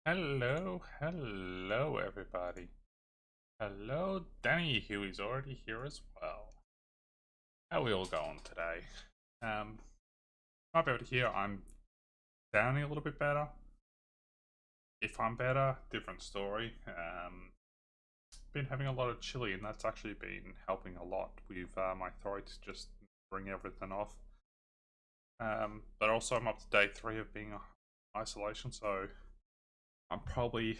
Hello everybody. Hello Danny, who is already here as well. How are we all going today? Might be able to hear I'm sounding a little bit better. If I'm better, different story. Been having a lot of chili, and that's actually been helping a lot with my throat, just bring everything off. But also I'm up to day 3 of being in isolation, so I'm probably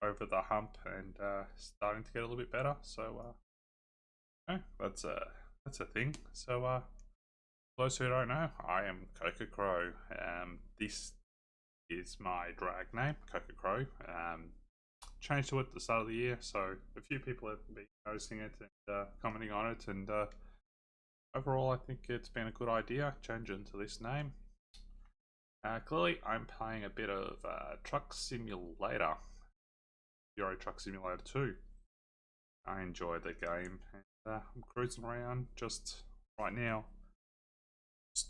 over the hump and starting to get a little bit better. So that's a thing. So for those who don't know, I am Coca Crow. This is my drag name, Coca Crow. Changed to it at the start of the year, so a few people have been noticing it and commenting on it, and overall I think it's been a good idea changing to this name. Clearly I'm playing a bit of Truck Simulator, Euro Truck Simulator 2. I enjoy the game, and I'm cruising around just right now, just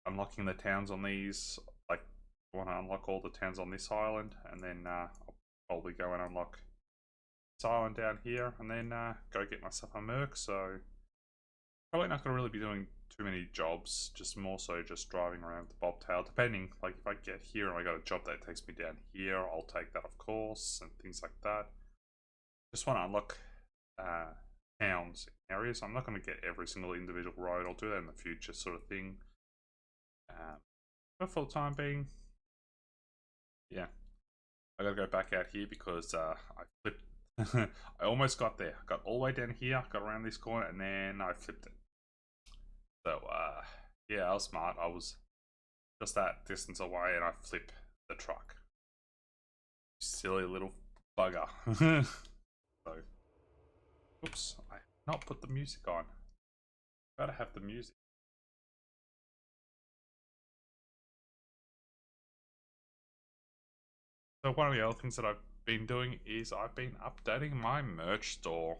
unlocking the towns on these. Like, I want to unlock all the towns on this island, and then I'll probably go and unlock this island down here, and then go get myself a Merc. So probably not going to really be doing too many jobs, just more so just driving around the bobtail, depending. Like, if I get here and I got a job that takes me down here, I'll take that, of course, and things like that. Just want to unlock towns areas. I'm not going to get every single individual road. I'll do that in the future, sort of thing. But for the time being, yeah, I gotta go back out here because I flipped. I almost got there. I got all the way down here, got around this corner, and then I flipped it. So yeah, I was smart. I was just that distance away, and I flipped the truck. Silly little bugger. So, oops, I have not put the music on. Gotta have the music. So one of the other things that I've been doing is I've been updating my merch store.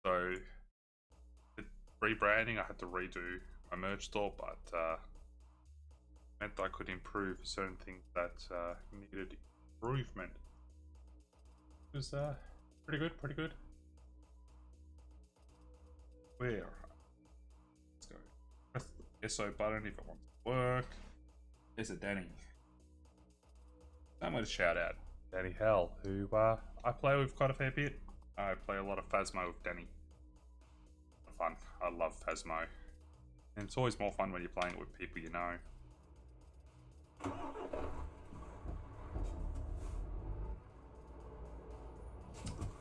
So the rebranding, I had to redo my merch store, but meant that I could improve certain things that needed improvement. It was pretty good, pretty good. Where? Let's go. Press the SO button if it wants to work. There's a Danny. I'm going to shout out Danny Hell, who I play with quite a fair bit. I play a lot of Phasmo with Danny. Fun. I love Phasmo. And it's always more fun when you're playing it with people you know.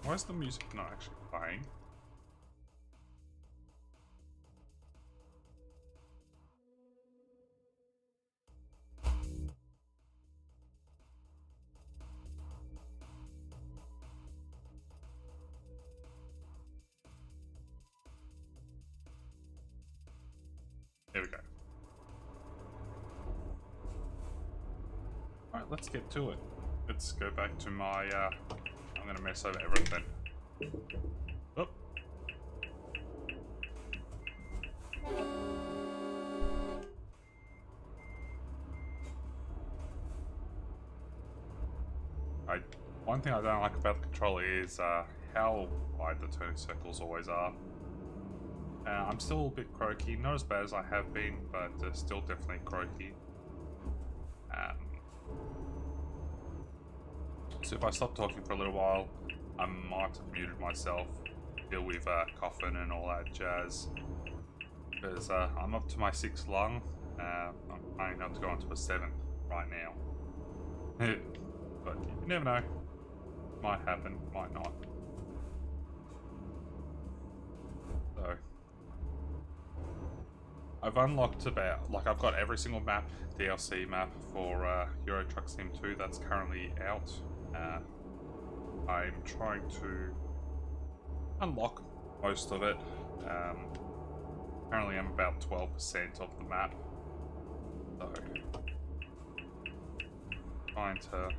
Why is the music not actually playing? There we go. Alright, let's get to it. Let's go back to my, I'm gonna mess over everything. Oh. One thing I don't like about the controller is how wide the turning circles always are. I'm still a bit croaky, not as bad as I have been, but still definitely croaky. So if I stop talking for a little while, I might have muted myself, deal with coughing and all that jazz. Because I'm up to my 6th lung. I'm planning not to go on to a 7th right now. But you never know. Might happen, might not. So I've unlocked about, like, I've got every single map, DLC map for Euro Truck Sim 2 that's currently out. I'm trying to unlock most of it. Currently I'm about 12% of the map. So trying to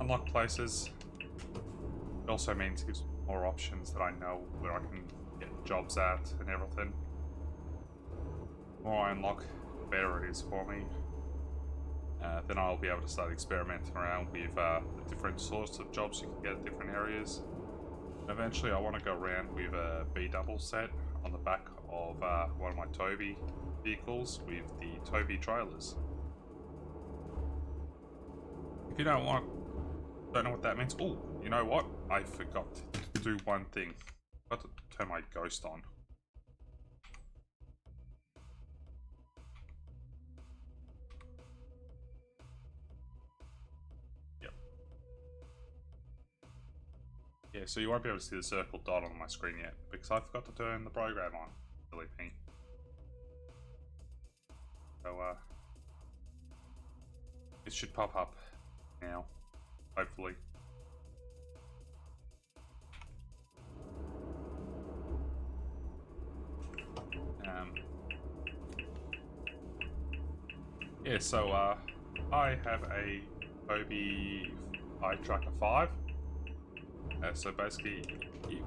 unlock places. It also means it gives more options that I know where I can get jobs at and everything. The more I unlock, the better it is for me. Then I'll be able to start experimenting around with the different sorts of jobs you can get at different areas. Eventually I want to go around with a B-double set on the back of one of my Tobii vehicles with the Tobii trailers. If you don't know what that means, oh, you know what? I forgot to do one thing. I got to turn my Ghost on. Yep. Yeah, so you won't be able to see the circle dot on my screen yet because I forgot to turn the program on. Silly me. So it should pop up now, hopefully. Yeah, so I have a Tobii Eye Tracker 5. So basically,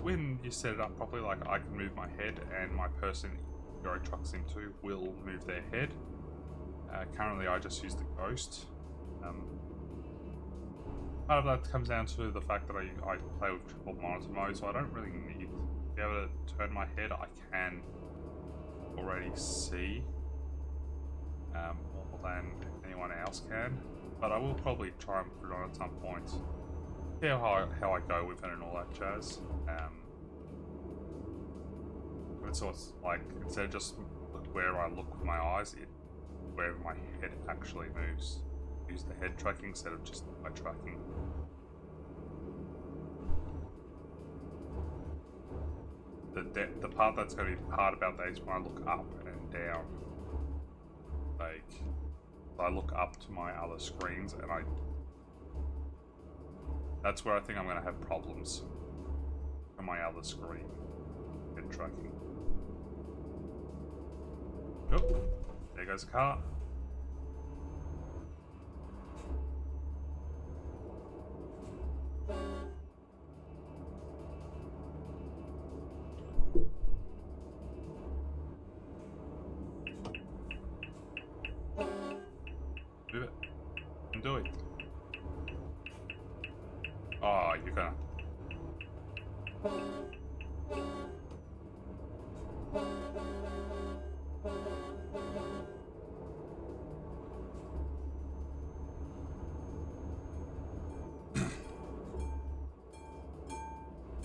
when you set it up properly, like I can move my head and my person your trucks into will move their head. Currently I just use the Ghost. Part of that comes down to the fact that I play with triple monitor mode, so I don't really need to be able to turn my head. I can already see more than anyone else can, but I will probably try and put it on at some point. See how I go with it and all that jazz. It's sort of like, instead of just where I look with my eyes, wherever my head actually moves. Use the head tracking instead of just my tracking. The part that's going to be hard about that is when I look up and down. Like, I look up to my other screens and that's where I think I'm going to have problems on my other screen. Head tracking. Oh, there goes a car. Do it. And do it. Oh, you're gonna.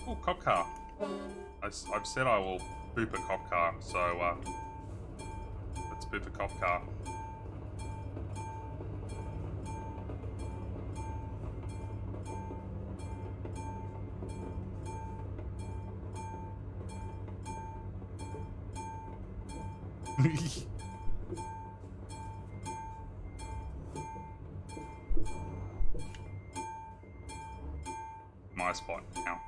Oh, cop car. I've said I will boop a cop car, so let's boop a cop car. My spot now.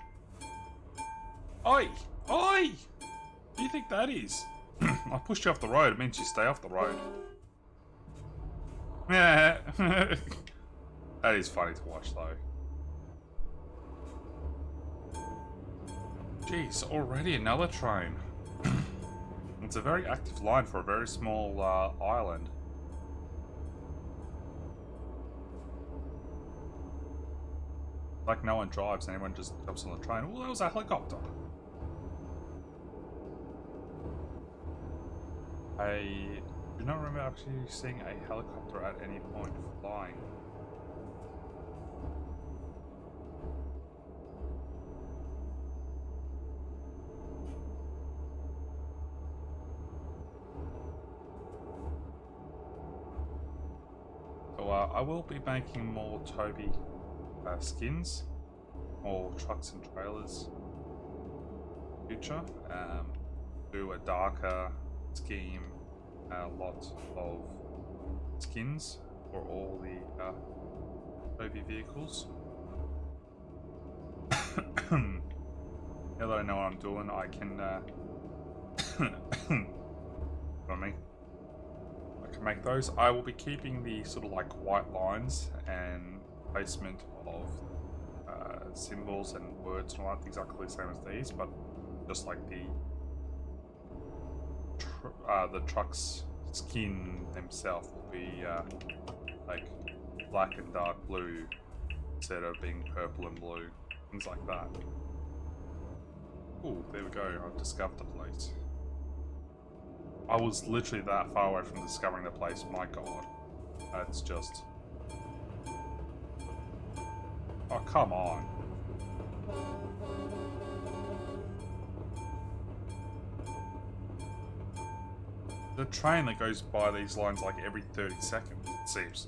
Oi! Oi! What do you think that is? I pushed you off the road, it means you stay off the road. Yeah. That is funny to watch though. Jeez, already another train. It's a very active line for a very small island. Like no one drives and everyone just jumps on the train. Oh, that was a helicopter. I do not remember actually seeing a helicopter at any point flying. So I will be making more Tobii skins, more trucks and trailers in the future. Do a darker scheme, a lot of skins for all the Tobii vehicles. Now that I know what I'm doing, I can I can make those. I will be keeping the sort of like white lines and placement of symbols and words and all that exactly the same as these, but just like the truck's skin themselves will be like black and dark blue instead of being purple and blue, things like that. Oh, there we go. I've discovered the place. I was literally that far away from discovering the place. My god, that's just. Oh, come on. The train that goes by these lines like every 30 seconds, it seems.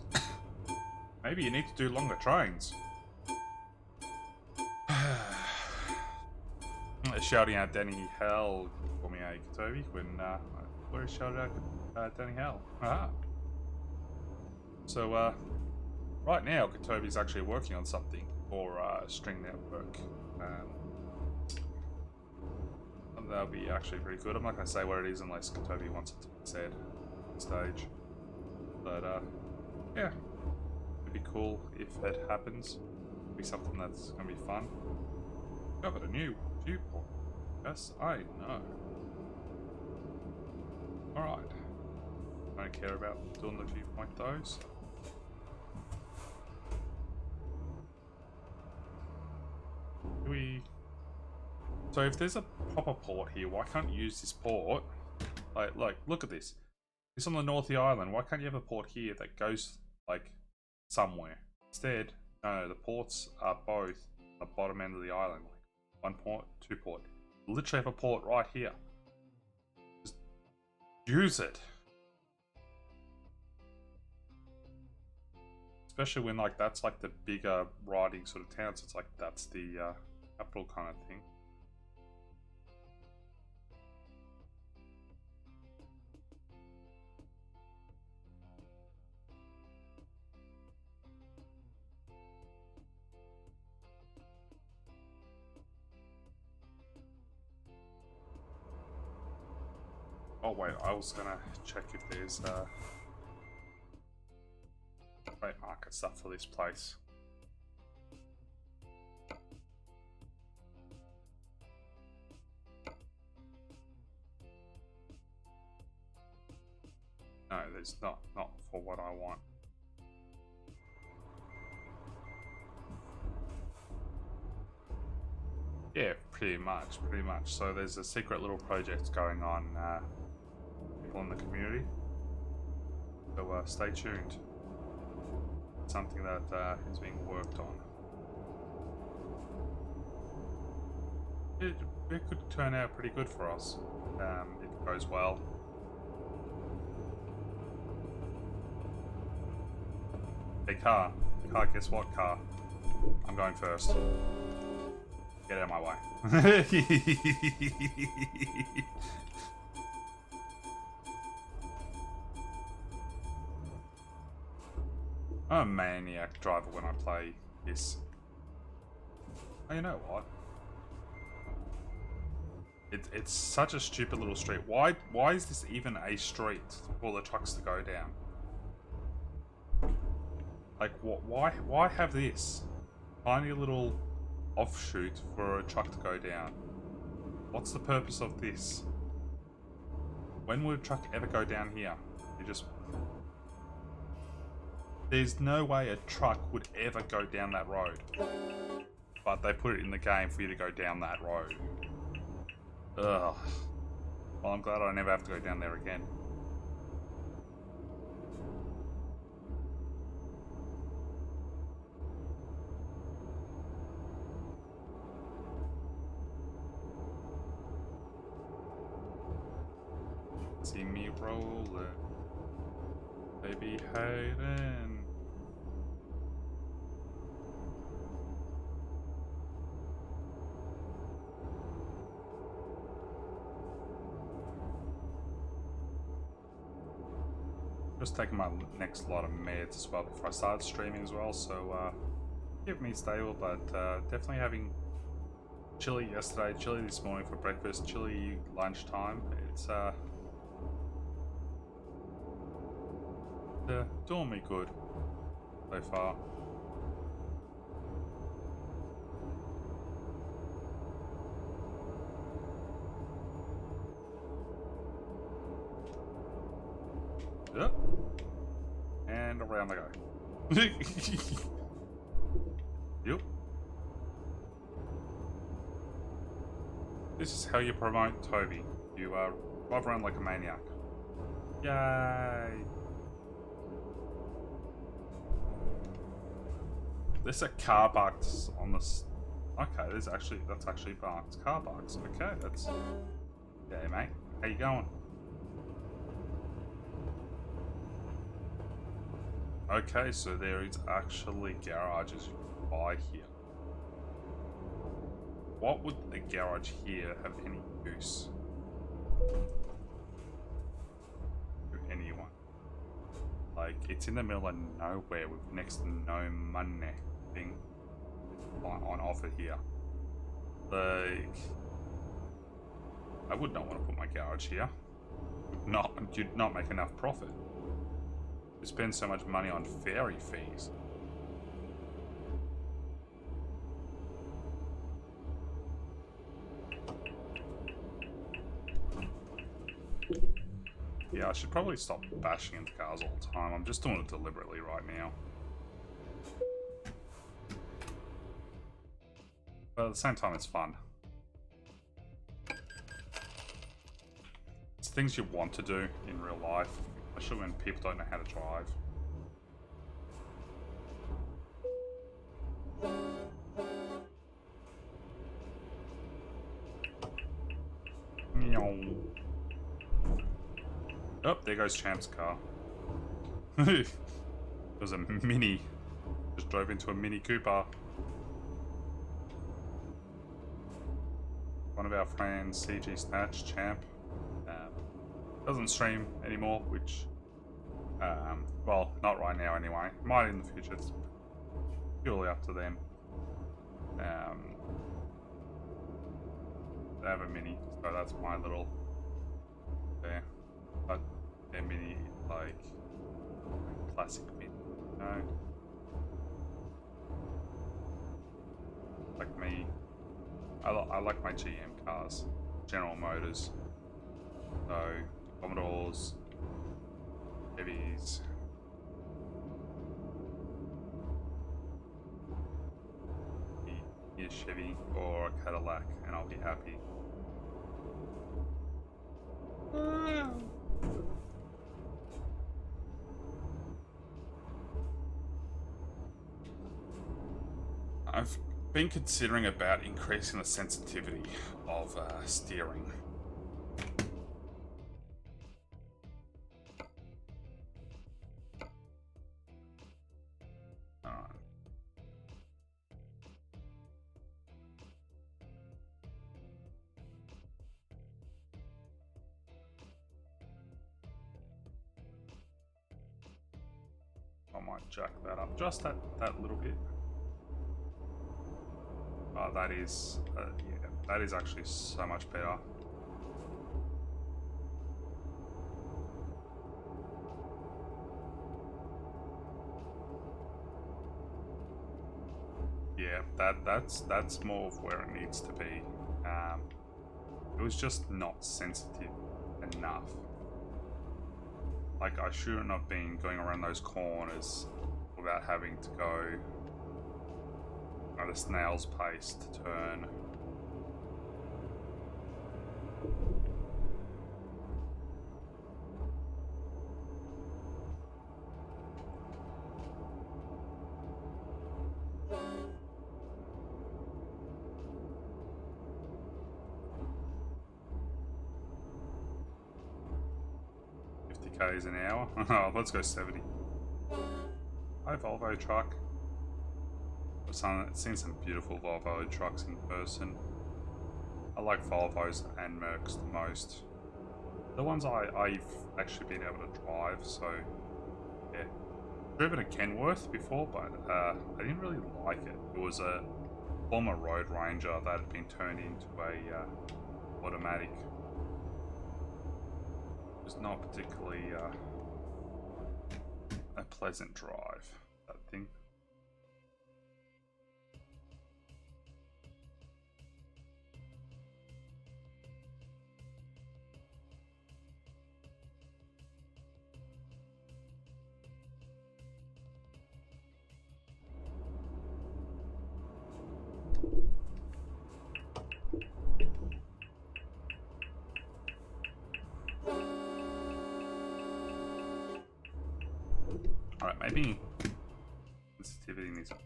Maybe you need to do longer trains. Shouting out Danny Hell for me, Tobii, when I shouted out Danny Hell. Aha. So, right now, Tobii's actually working on something for String Network. That'll be actually pretty good. I'm not going to say what it is unless Tobii wants it to be said on stage. But, yeah. It'd be cool if it happens. It'd be something that's going to be fun. I've got a new viewport. Yes, I know. Alright. I don't care about doing the viewpoint though, so. So if there's a proper port here, why can't you use this port? Like, look at this. It's on the north of the island. Why can't you have a port here that goes, like, somewhere? Instead, no, the ports are both the bottom end of the island. Like, one port, two port. Literally have a port right here. Just use it. Especially when, like, that's, like, the bigger riding sort of towns. It's like, that's the, capital kind of thing. Oh wait, I was gonna check if there's wait, market stuff for this place. No, there's not for what I want. Yeah, pretty much. So there's a secret little project going on. People in the community. So stay tuned. It's something that is being worked on. It could turn out pretty good for us if it goes well. Hey, car, guess what, car? I'm going first. Get out of my way. I'm a maniac driver when I play this. Oh, you know what? It's such a stupid little street. Why is this even a street for the trucks to go down? Like, why have this tiny little offshoot for a truck to go down? What's the purpose of this? When would a truck ever go down here? You just... There's no way a truck would ever go down that road. But they put it in the game for you to go down that road. Ugh. Well, I'm glad I never have to go down there again. See me rolling, baby Hayden. Just taking my next lot of meds as well before I start streaming as well, so keep me stable, but definitely having chili yesterday, chili this morning for breakfast, chili lunchtime. It's doing me good so far. Yep. And around I go. Yep. This is how you promote Tobii. You drive around like a maniac. Yay! There's a car parked on this. Okay, that's actually parked car parks. Okay, that's. Yeah, mate. How you going? Okay, so there is actually garages you can buy here. What would a garage here have any use to anyone? Like, it's in the middle of nowhere with next to no money being on offer here. Like, I would not want to put my garage here. You'd not make enough profit. You spend so much money on ferry fees. Yeah, I should probably stop bashing into cars all the time. I'm just doing it deliberately right now. But at the same time, it's fun. It's things you want to do in real life, especially when people don't know how to drive. Meow. Oh, there goes Champ's car. It was a Mini. Just drove into a Mini Cooper. One of our friends, CG Snatch, Champ, doesn't stream anymore, which, well, not right now anyway. Might in the future. It's purely up to them. They have a Mini, so that's my little there. But their Mini, like classic Mini, you know? Like me. I like my GM cars, General Motors, so Commodores, Chevys. Be a Chevy or a Cadillac, and I'll be happy. I've been considering about increasing the sensitivity of steering. I might jack that up just that little bit. That is, yeah, that is actually so much better. Yeah, that's more of where it needs to be. It was just not sensitive enough. Like, I shouldn't have been going around those corners without having to go at a snail's pace to turn. K's an hour. Oh, let's go 70. Hi, Volvo truck. I've seen some beautiful Volvo trucks in person. I like Volvos and Mercs the most. The ones I've actually been able to drive, so yeah. Driven a Kenworth before, but I didn't really like it. It was a former Road Ranger that had been turned into a automatic. It was not particularly a pleasant drive, that thing. Alright, maybe sensitivity needs to...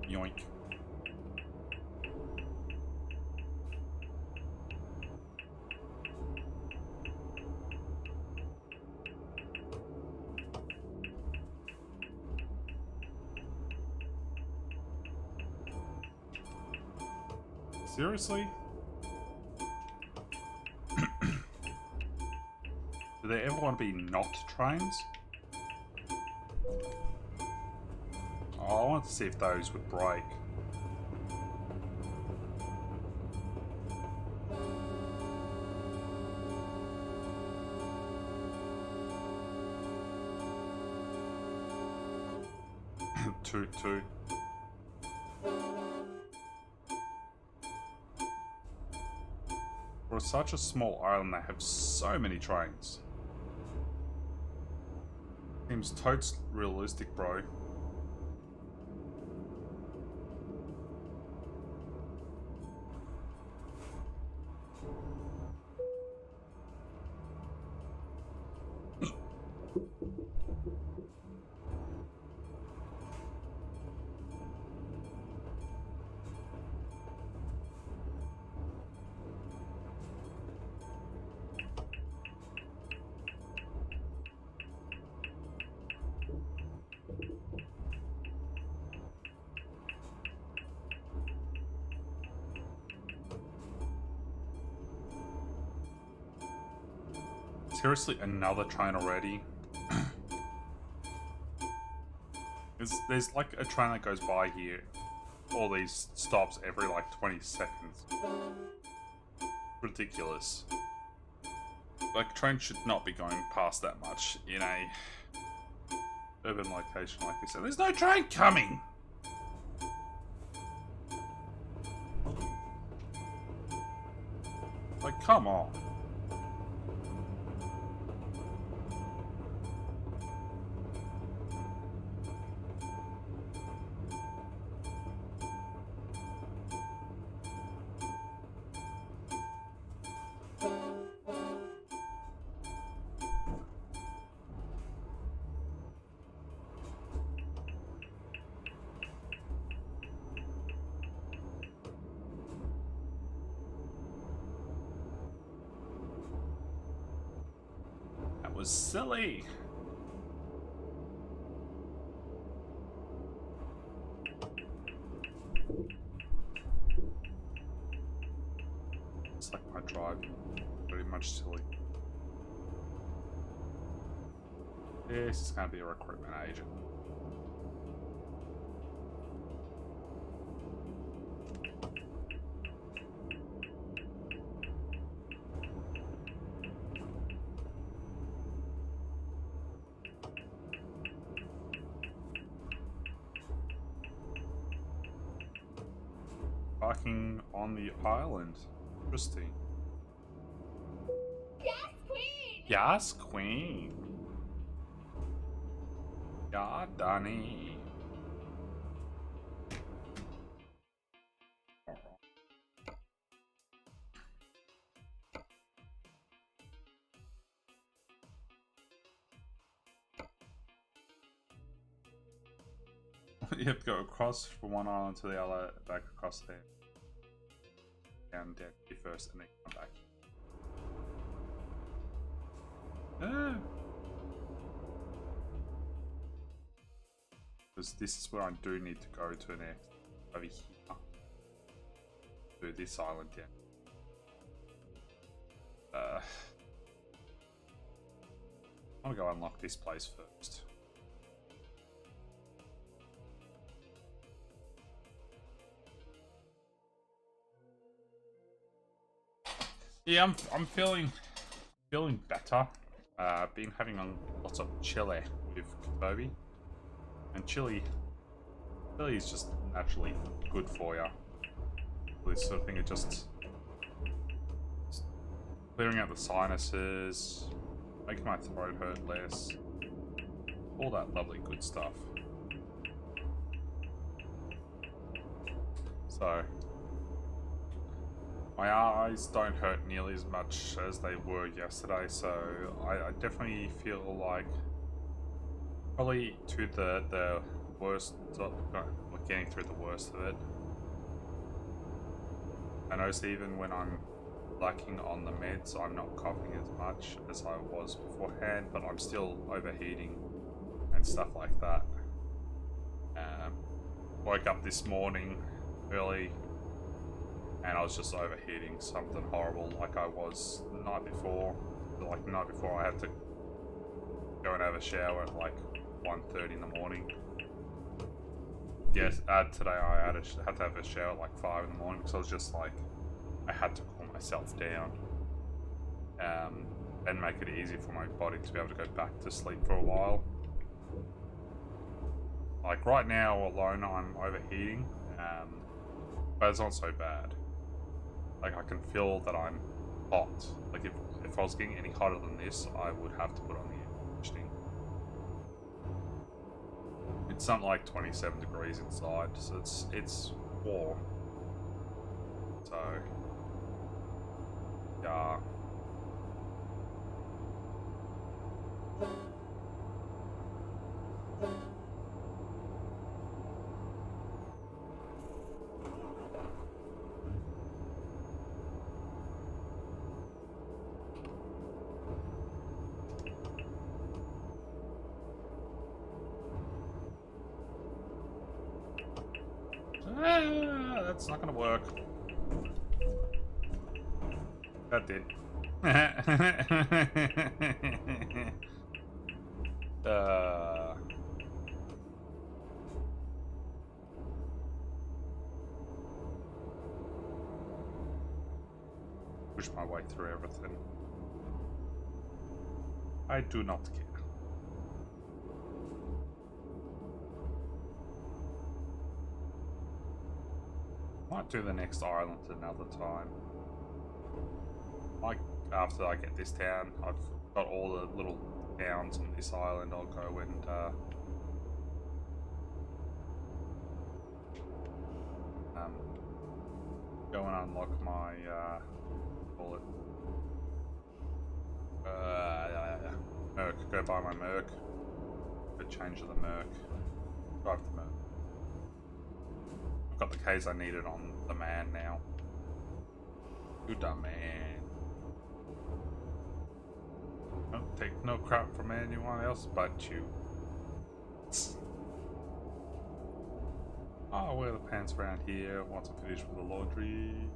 Yoink. Seriously? Do they ever want to be not trains? Oh, I want to see if those would break. Toot toot. For such a small island, they have so many trains. Seems totes realistic, bro. Seriously, another train already? There's like a train that goes by here. All these stops every like 20 seconds. Ridiculous. Like, trains should not be going past that much in a urban location like this. And there's no train coming! Like, come on. Was silly. It's like my drive. Pretty much silly. This is going to be a recruitment agent. Parking on the island. Interesting. Yes, Queen! Yes, Queen. Yeah, Danny. You have to go across from one island to the other, back across there. Down dead first and then come back. Ah. Because this is where I do need to go to next. Over here. To this island, yeah. I want to go unlock this place first. Yeah, I'm feeling better. Been having lots of chili with Tobii, and chili is just naturally good for you. This sort of thing, it just clearing out the sinuses, making my throat hurt less, all that lovely good stuff. So, my eyes don't hurt nearly as much as they were yesterday, so I definitely feel like probably to the worst, we're getting through the worst of it. I notice even when I'm lacking on the meds, I'm not coughing as much as I was beforehand, but I'm still overheating and stuff like that. Woke up this morning early and I was just overheating something horrible like I was the night before. Like the night before I had to go and have a shower at like 1:30 in the morning. Yes, today I had to have a shower at like 5 in the morning because I was just like, I had to cool myself down and make it easy for my body to be able to go back to sleep for a while. Like right now alone I'm overheating, but it's not so bad. Like I can feel that I'm hot. Like if I was getting any hotter than this, I would have to put on the air conditioning. It's something like 27 degrees inside, so it's warm. So yeah. That's not gonna work. That did. Push my way through everything. I do not care. Might do the next island another time. Like after I get this town, I've got all the little towns on this island. I'll go and go and unlock my call it Merc. Go buy my Merc. Go change to the Merc. Drive the Merc. I've got the keys I needed on the man now. You dumb man. Don't take no crap from anyone else but you. I'll wear the pants around here once I'm finished with the laundry.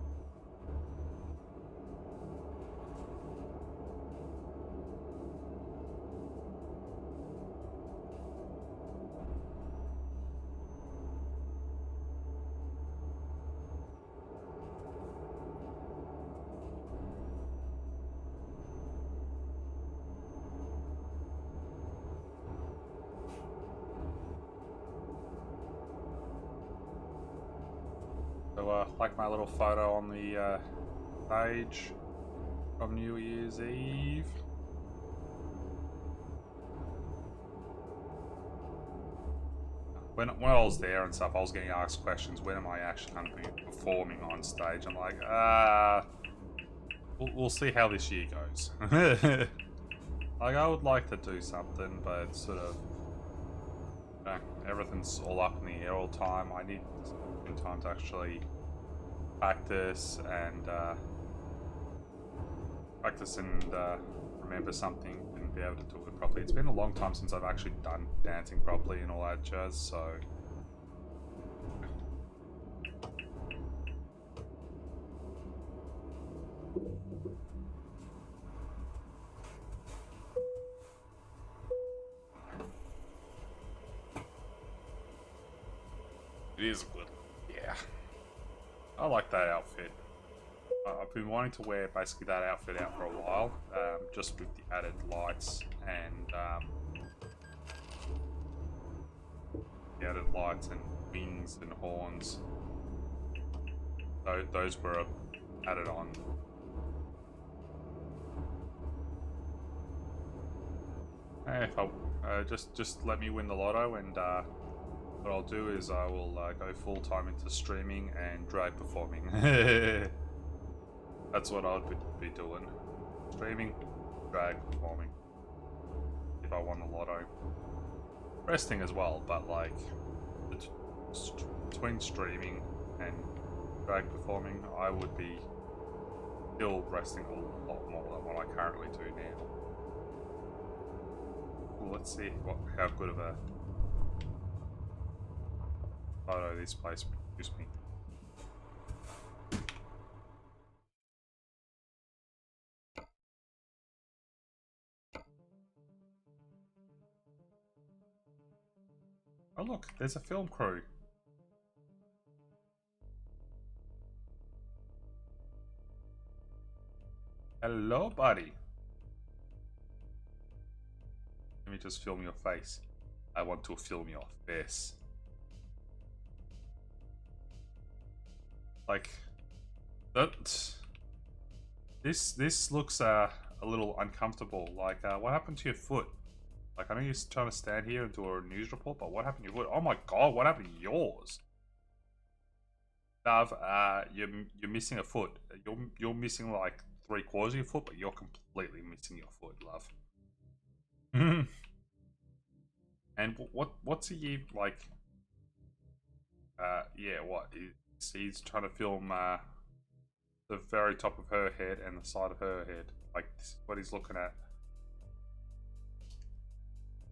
So, like my little photo on the page from New Year's Eve. When I was there and stuff, I was getting asked questions, when am I actually going to be performing on stage? I'm like, we'll see how this year goes. Like, I would like to do something, but it's sort of, everything's all up in the air all the time. I need some time to actually practice and remember something and be able to do it properly. It's been a long time since I've actually done dancing properly and all that jazz, so it is good. Yeah, I like that outfit. I've been wanting to wear basically that outfit out for a while, just with the added lights and wings and horns. Those were added on. Hey, if I just let me win the lotto, and what I'll do is I will go full time into streaming and drag performing. That's what I would be doing. Streaming, drag performing. If I won the lotto. Resting as well, but like between streaming and drag performing, I would be still resting a lot more than what I currently do now. Well, let's see how good of a photo this place produced me. Oh look, there's a film crew. Hello, buddy. Let me just film your face. I want to film your face. Like that. This looks a little uncomfortable. Like, what happened to your foot? Like, I know you're trying to stand here and do a news report, but what happened to your foot? Oh my god, what happened to yours? Dove, you're missing a foot. You're missing like 3/4 of your foot, but you're completely missing your foot, love. And what's he like? Yeah, what? He's trying to film the very top of her head and the side of her head. Like, this is what he's looking at.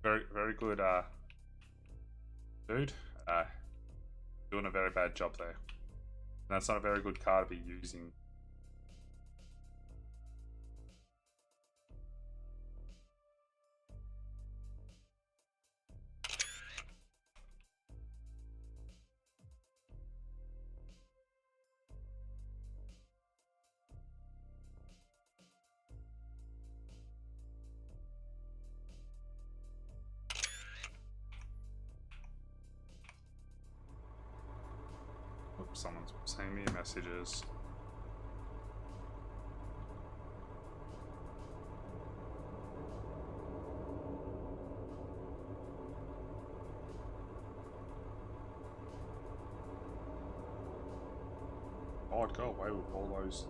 Very good, dude. Doing a very bad job there. And that's not a very good car to be using. Oops, someone's sending me messages. Oh, I'd go away with all those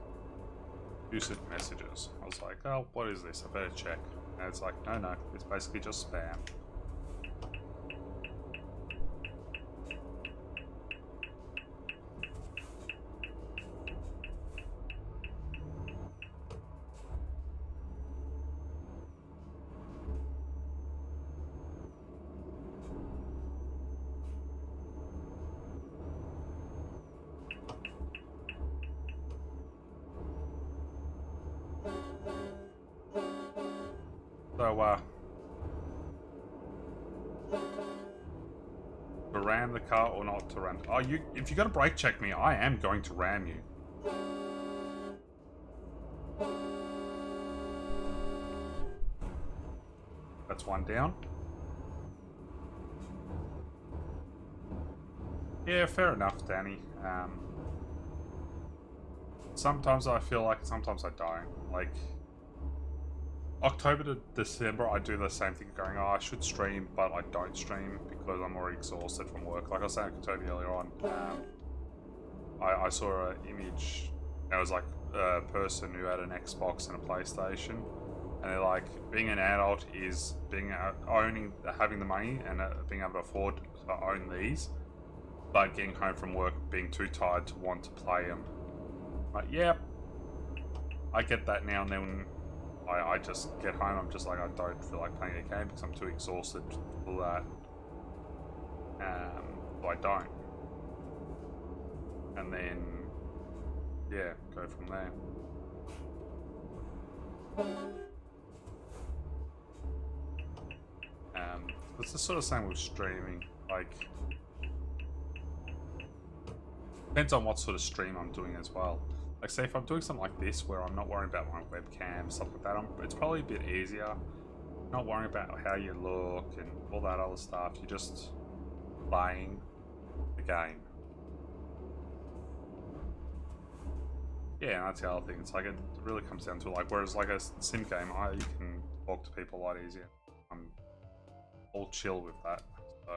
useless messages. I was like, oh, what is this? I better check. And it's like, no, it's basically just spam. So, to ram the car or not to ram? Oh, if you got to brake check me, I am going to ram you. That's one down. Yeah, fair enough, Danny. Sometimes I feel like, sometimes I don't. Like, October to December, I do the same thing, going, oh, I should stream, but I don't stream because I'm already exhausted from work. Like I was saying to Toby earlier on, I saw an image, and it was like a person who had an Xbox and a PlayStation, and they're like, being an adult is having the money and being able to afford to own these, but getting home from work being too tired to want to play them. But yeah, I get that now and then. I just get home, I'm just like, I don't feel like playing a game because I'm too exhausted for that. So I don't. And then, yeah, go from there. It's the sort of same with streaming. Like, depends on what sort of stream I'm doing as well. Like, say if I'm doing something like this where I'm not worrying about my webcam, stuff like that, it's probably a bit easier. Not worrying about how you look and all that other stuff. You're just playing the game. Yeah, and that's the other thing. It's like it really comes down to like, whereas like a sim game, you can talk to people a lot easier. I'm all chill with that. So,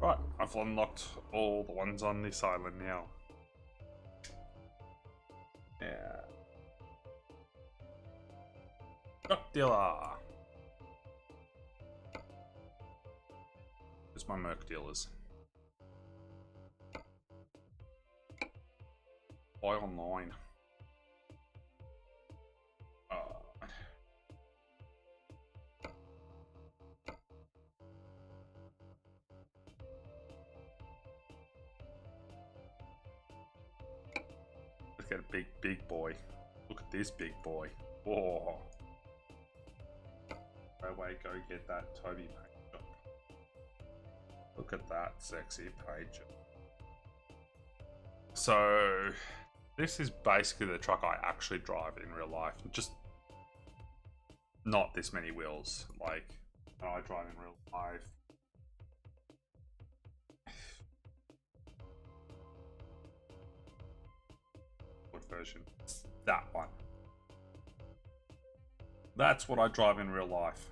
right, I've unlocked all the ones on this island now. Yeah. Truck dealer. Where's my merc dealers? Buy online. Let's get a big boy. Look at this big boy. Whoa. Right away, go get that Tobii paint job. Look at that sexy paint job. So, this is basically the truck I actually drive in real life. Just not this many wheels. Like, when I drive in real life. What version? That one. That's what I drive in real life.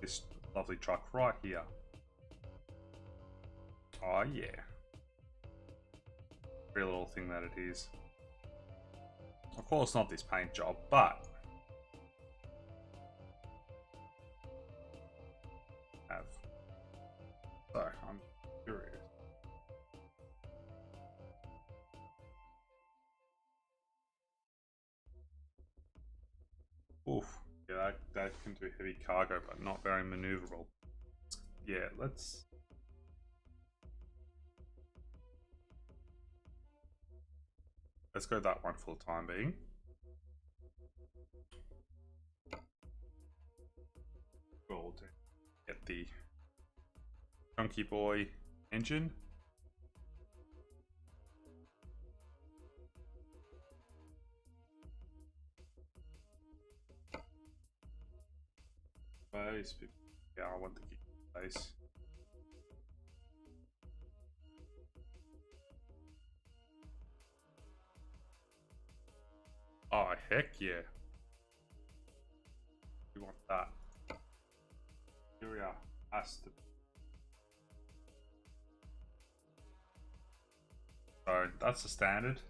This lovely truck right here. Oh yeah. Pretty little thing that it is. Of course not this paint job, but have. So I'm curious. Oof. Yeah, that can do heavy cargo, but not very maneuverable. Yeah, let's go that one for the time being. We'll get the Chunky Boy engine. Base. Yeah, I want to keep base. Oh, heck yeah. We want that. Area has to be. So that's the standard.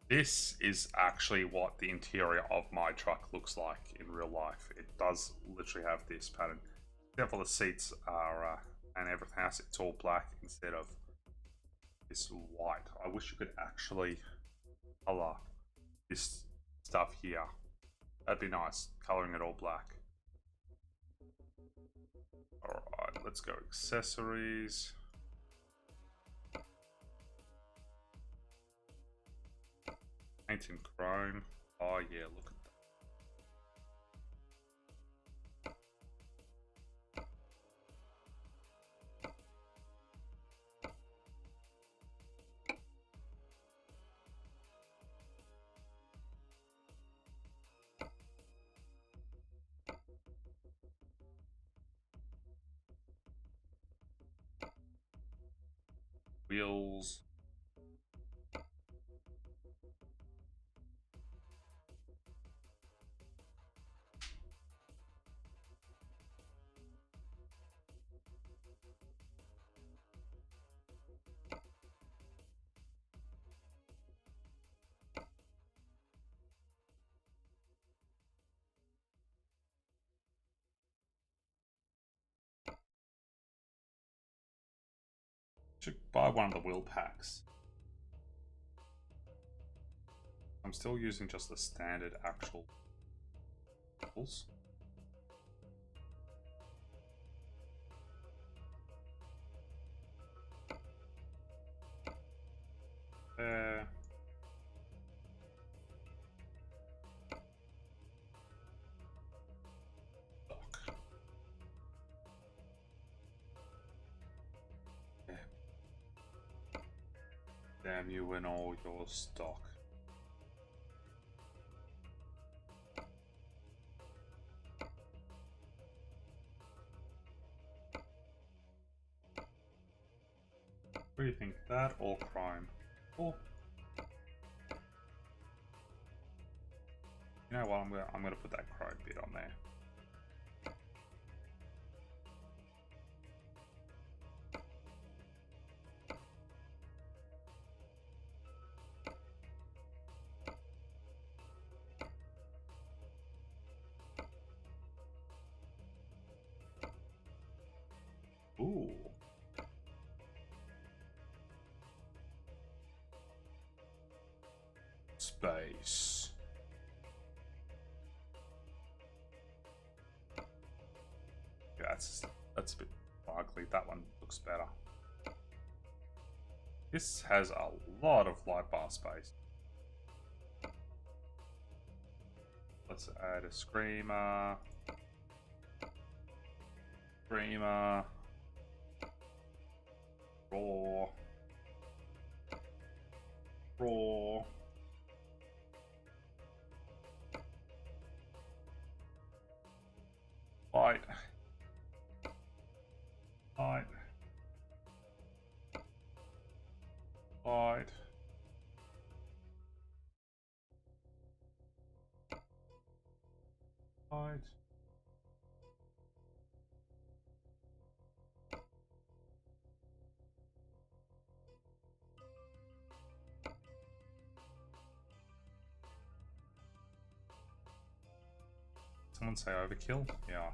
This is actually what the interior of my truck looks like in real life. It does literally have this pattern. Except for the seats are, and everything else, it's all black instead of this white. I wish you could actually color this stuff here. That'd be nice, coloring it all black. Alright, let's go accessories. Paint in chrome. Oh yeah, look at wheels. Should buy one of the wheel packs. I'm still using just the standard actual wheels. Damn you and all your stock. What do you think? That or crime? Or you know what? I'm gonna put that crime bit on there. Ooh. Space. Yeah, that's a bit ugly. That one looks better. This has a lot of light bar space. Let's add a screamer. Screamer. Raw. Raw. Light. Light. Light. Light. Someone say overkill? Yeah.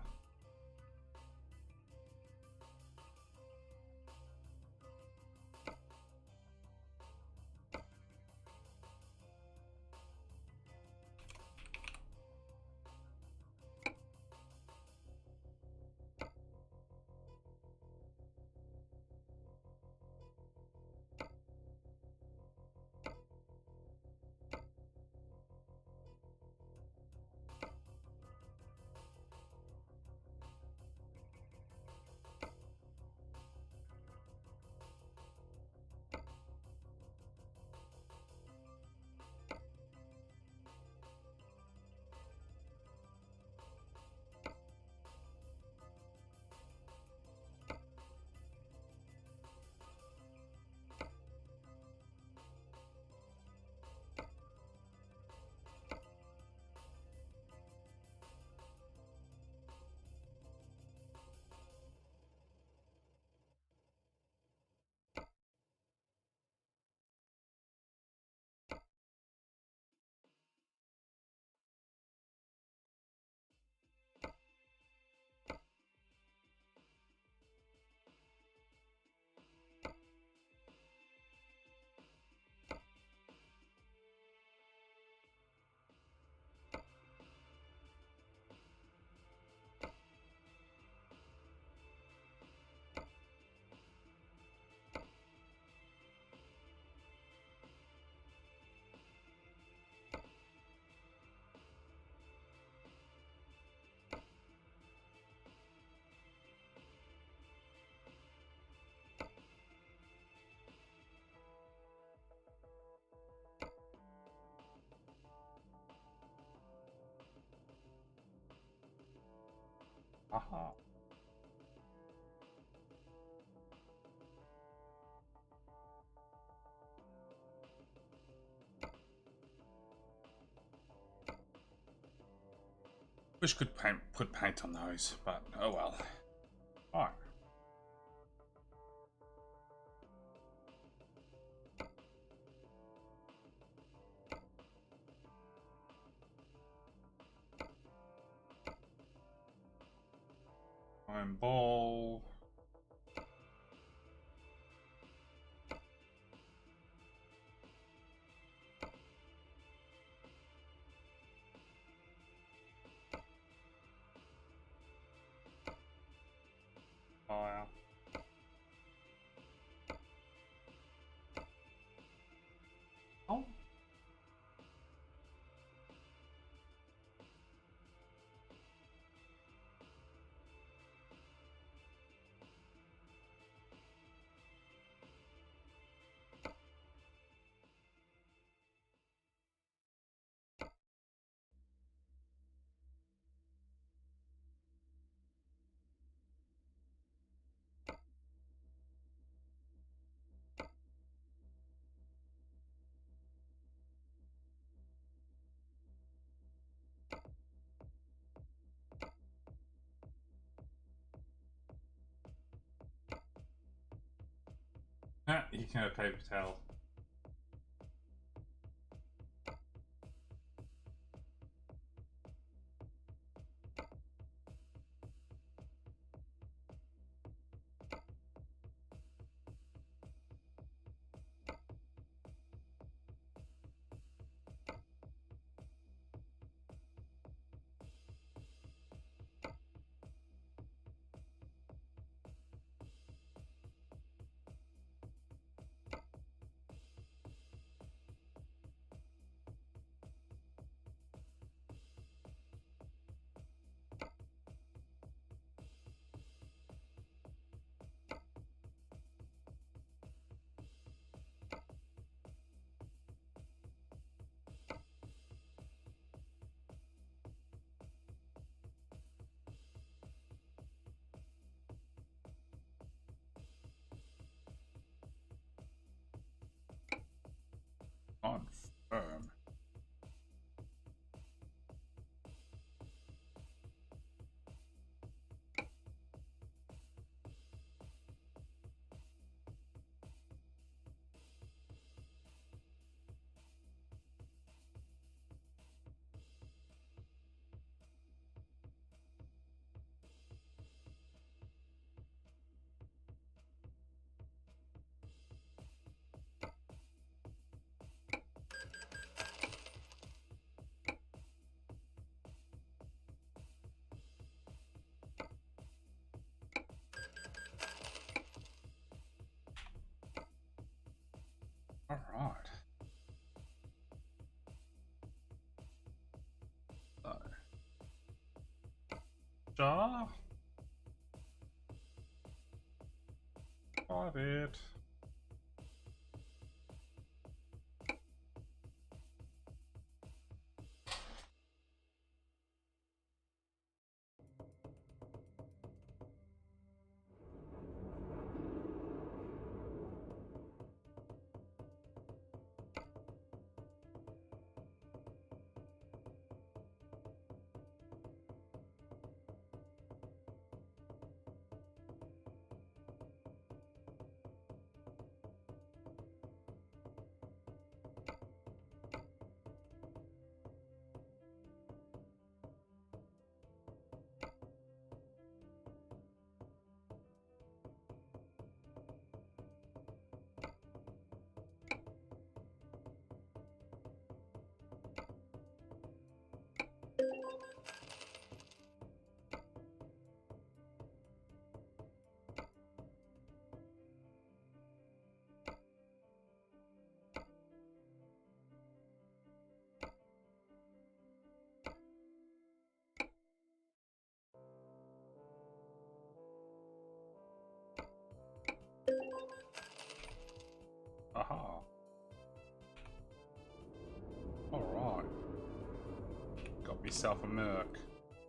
Aha. Wish could put paint on those, but oh well. Alright. Iron ball. Fire. Oh. You can have paper towel. Confirm. All right. So, jar. Drive it. Aha. Alright. Got myself a Merc.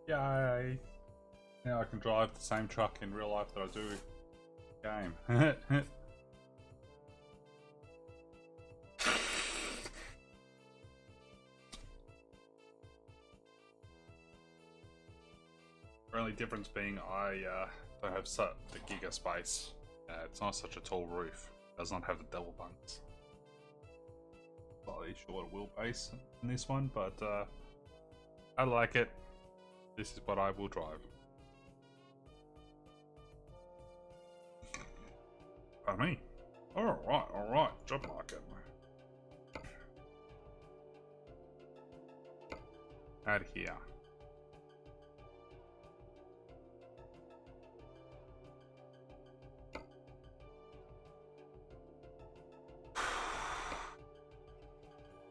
Yay. Now I can drive the same truck in real life that I do game. Only difference being I don't have the giga space. It's not such a tall roof. It does not have the double bunks. Slightly shorter wheelbase in this one, but I like it. This is what I will drive. Pardon me. Alright, job market. Out of here.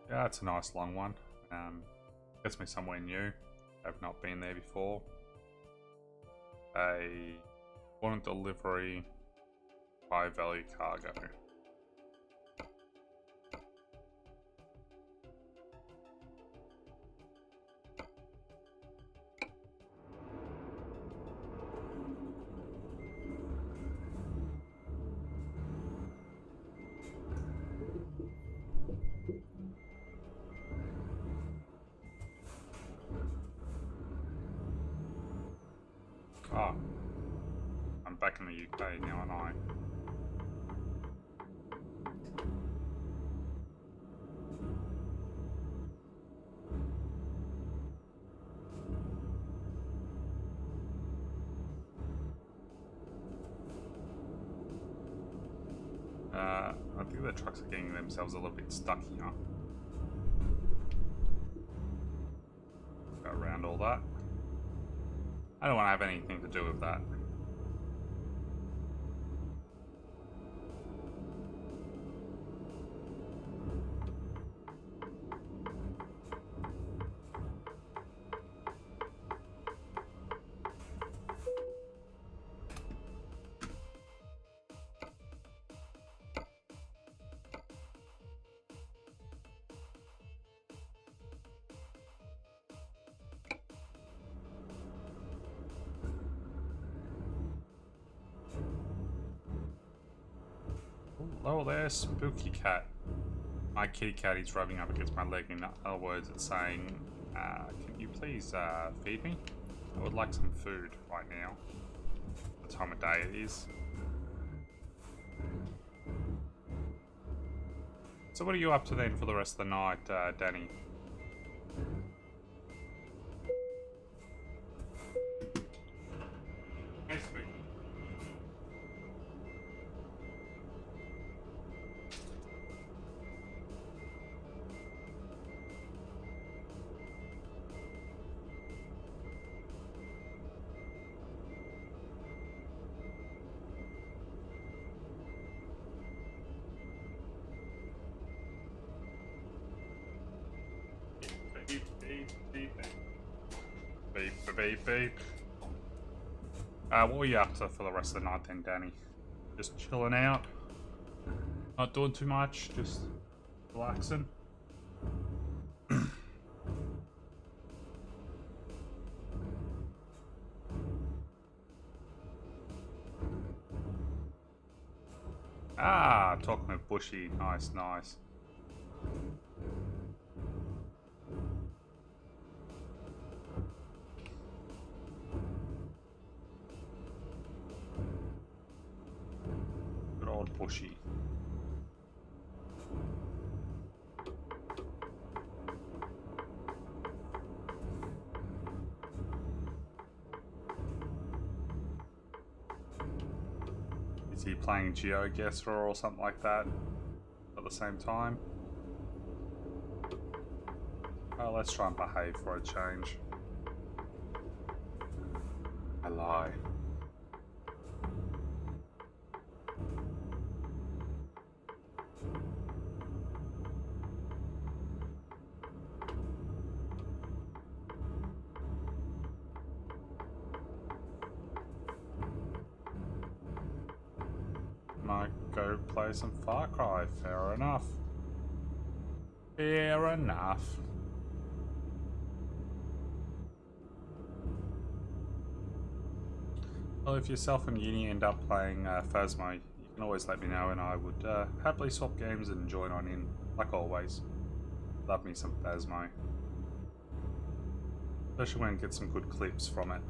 Yeah, it's a nice long one. Gets me somewhere new. I've not been there before. A important delivery, high value cargo. Ah, I'm back in the UK now, aren't I? I think the trucks are getting themselves a little bit stuck here. Go around all that. I don't want to have anything to do with that. Oh, there's Spooky Cat. My kitty cat is rubbing up against my leg. In other words, it's saying, can you please feed me? I would like some food right now. The time of day it is. So what are you up to then for the rest of the night, Danny? Beep, beep, beep, beep, beep, beep. What were you up to for the rest of the night then, Danny? Just chilling out? Not doing too much, just relaxing? Ah, talking of Bushy. Nice, nice. Good old Bushy. Is he playing GeoGuessr or something like that at the same time? Oh, let's try and behave for a change. I lie. Might go play some Far Cry. Fair enough. Fair enough. Well, if yourself and Uni end up playing Phasmo, you can always let me know and I would happily swap games and join on in, like always. Love me some Phasmo. Especially when I get some good clips from it.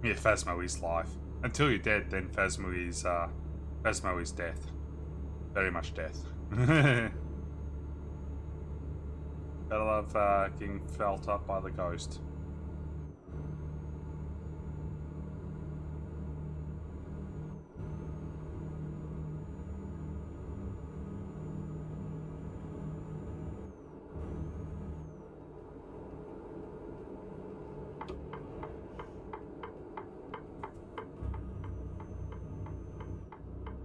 Yeah, Phasmo is life. Until you're dead, then Phasmo is death. Very much death. Gotta love getting felt up by the ghost.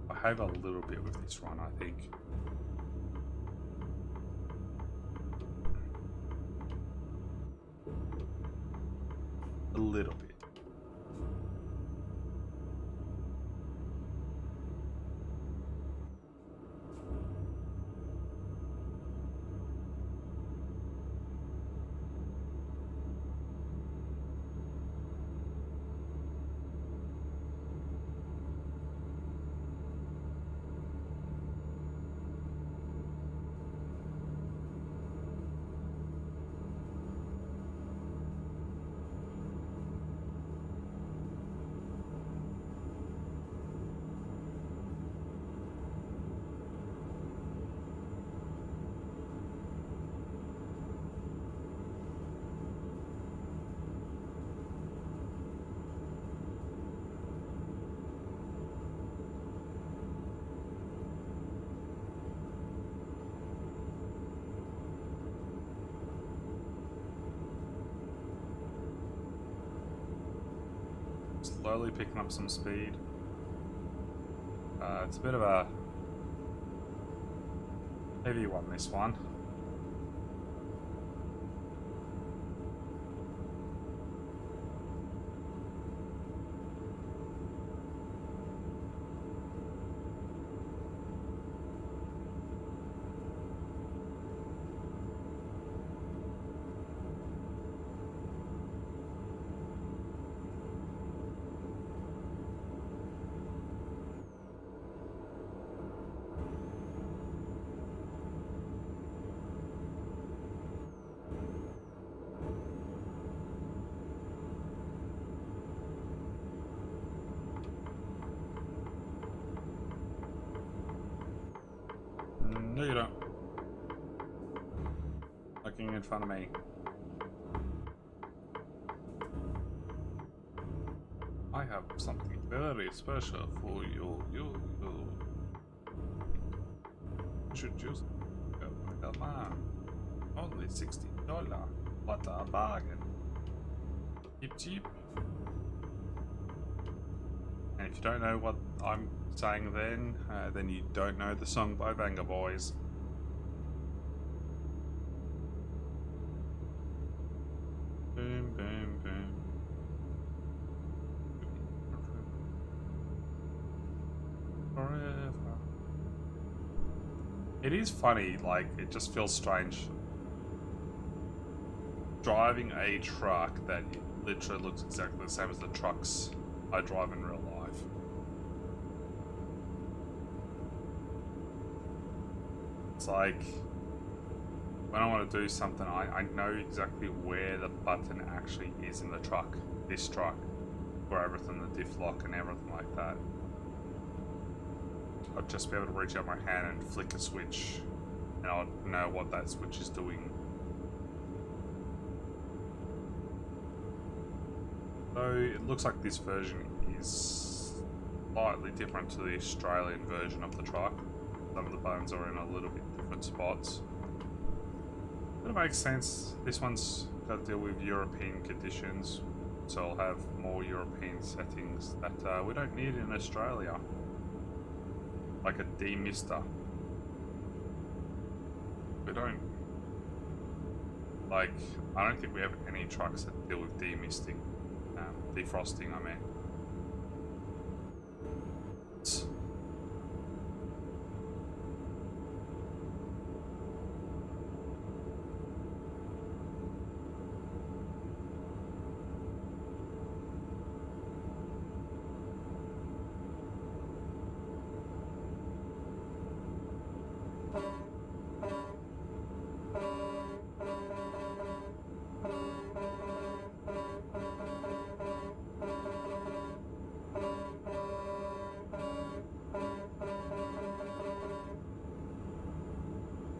I have a little bit with this run, I think. A little bit. slowly picking up some speed. It's a bit of a heavy one, this one. No, you don't. Looking in front of me. I have something very special for you. You should just go with a man. Only $60. What a bargain. Cheap, cheap. And if you don't know what I'm saying then you don't know the song by Vanga Boys. Boom, boom, boom. Forever. It is funny, like, it just feels strange driving a truck that literally looks exactly the same as the trucks I drive in real life. It's like, when I want to do something, I know exactly where the button actually is in the truck. This truck. For everything, the diff lock and everything like that. I'd just be able to reach out my hand and flick a switch, and I'll know what that switch is doing. So it looks like this version is slightly different to the Australian version of the truck. Some of the buttons are in a little bit different spots. But it makes sense. This one's got to deal with European conditions, so I'll have more European settings that we don't need in Australia. Like a demister. We don't... Like, I don't think we have any trucks that deal with demisting. Defrosting, I mean.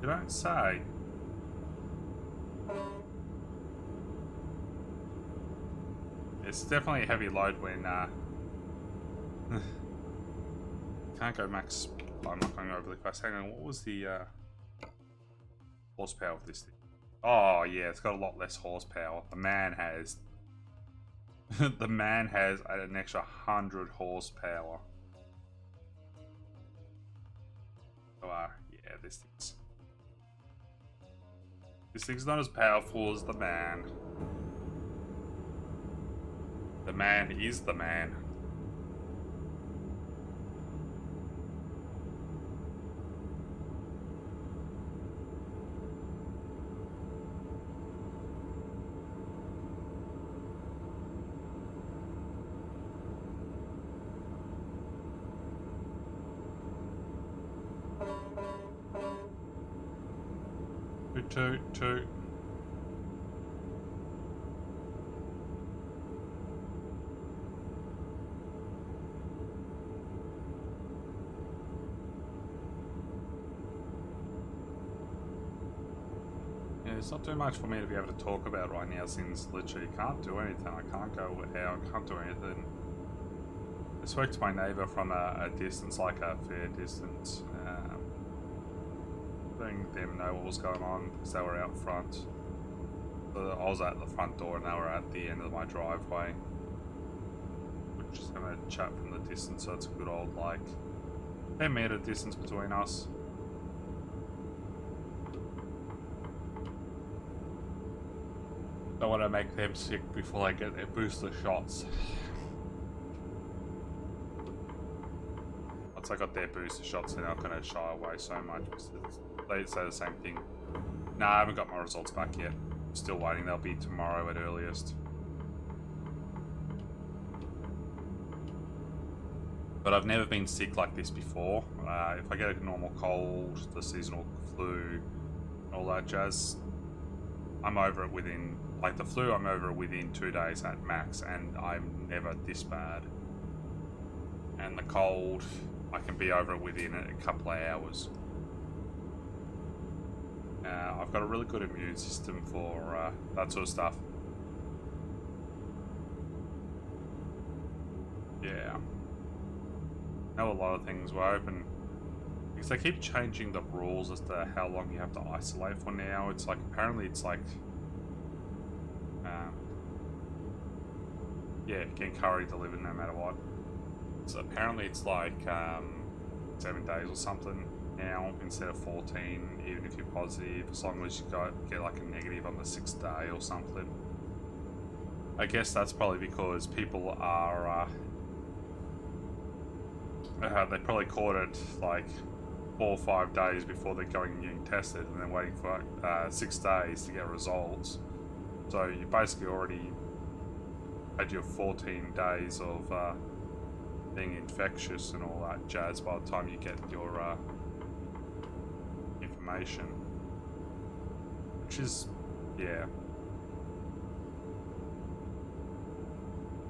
You don't say. It's definitely a heavy load when can't go max. I'm not going overly fast. Hang on, what was the horsepower of this thing? Oh yeah, it's got a lot less horsepower. The man has the man has an extra 100 horsepower. So yeah, this thing's not as powerful as the man. The man is the man. Toot toot toot. It's not too much for me to be able to talk about right now, since literally can't do anything. I can't go out, I can't do anything. I spoke to my neighbour from a distance, like a fair distance, letting them know what was going on, because they were out front. So I was at the front door and they were at the end of my driveway. just having a chat from the distance, so it's a good old, like, 10-meter distance between us. Don't want to make them sick before they get their booster shots. Once I got their booster shots, they're not going to shy away so much. They say the same thing. Nah, I haven't got my results back yet. Still waiting. They'll be tomorrow at earliest. But I've never been sick like this before. If I get a normal cold, the seasonal flu, all that jazz, I'm over it within, like the flu, I'm over it within 2 days at max, and I'm never this bad. And the cold, I can be over it within a couple of hours. I've got a really good immune system for that sort of stuff. Yeah. I know a lot of things were open because they keep changing the rules as to how long you have to isolate for now. It's like, apparently it's like, yeah, getting curry delivered no matter what. So apparently it's like 7 days or something now instead of 14, even if you're positive, as long as you get like a negative on the 6th day or something. I guess that's probably because people are they probably caught it like 4 or 5 days before they're going and getting tested, and then waiting for 6 days to get results. So you basically already had your 14 days of being infectious and all that jazz by the time you get your information. Which is, yeah.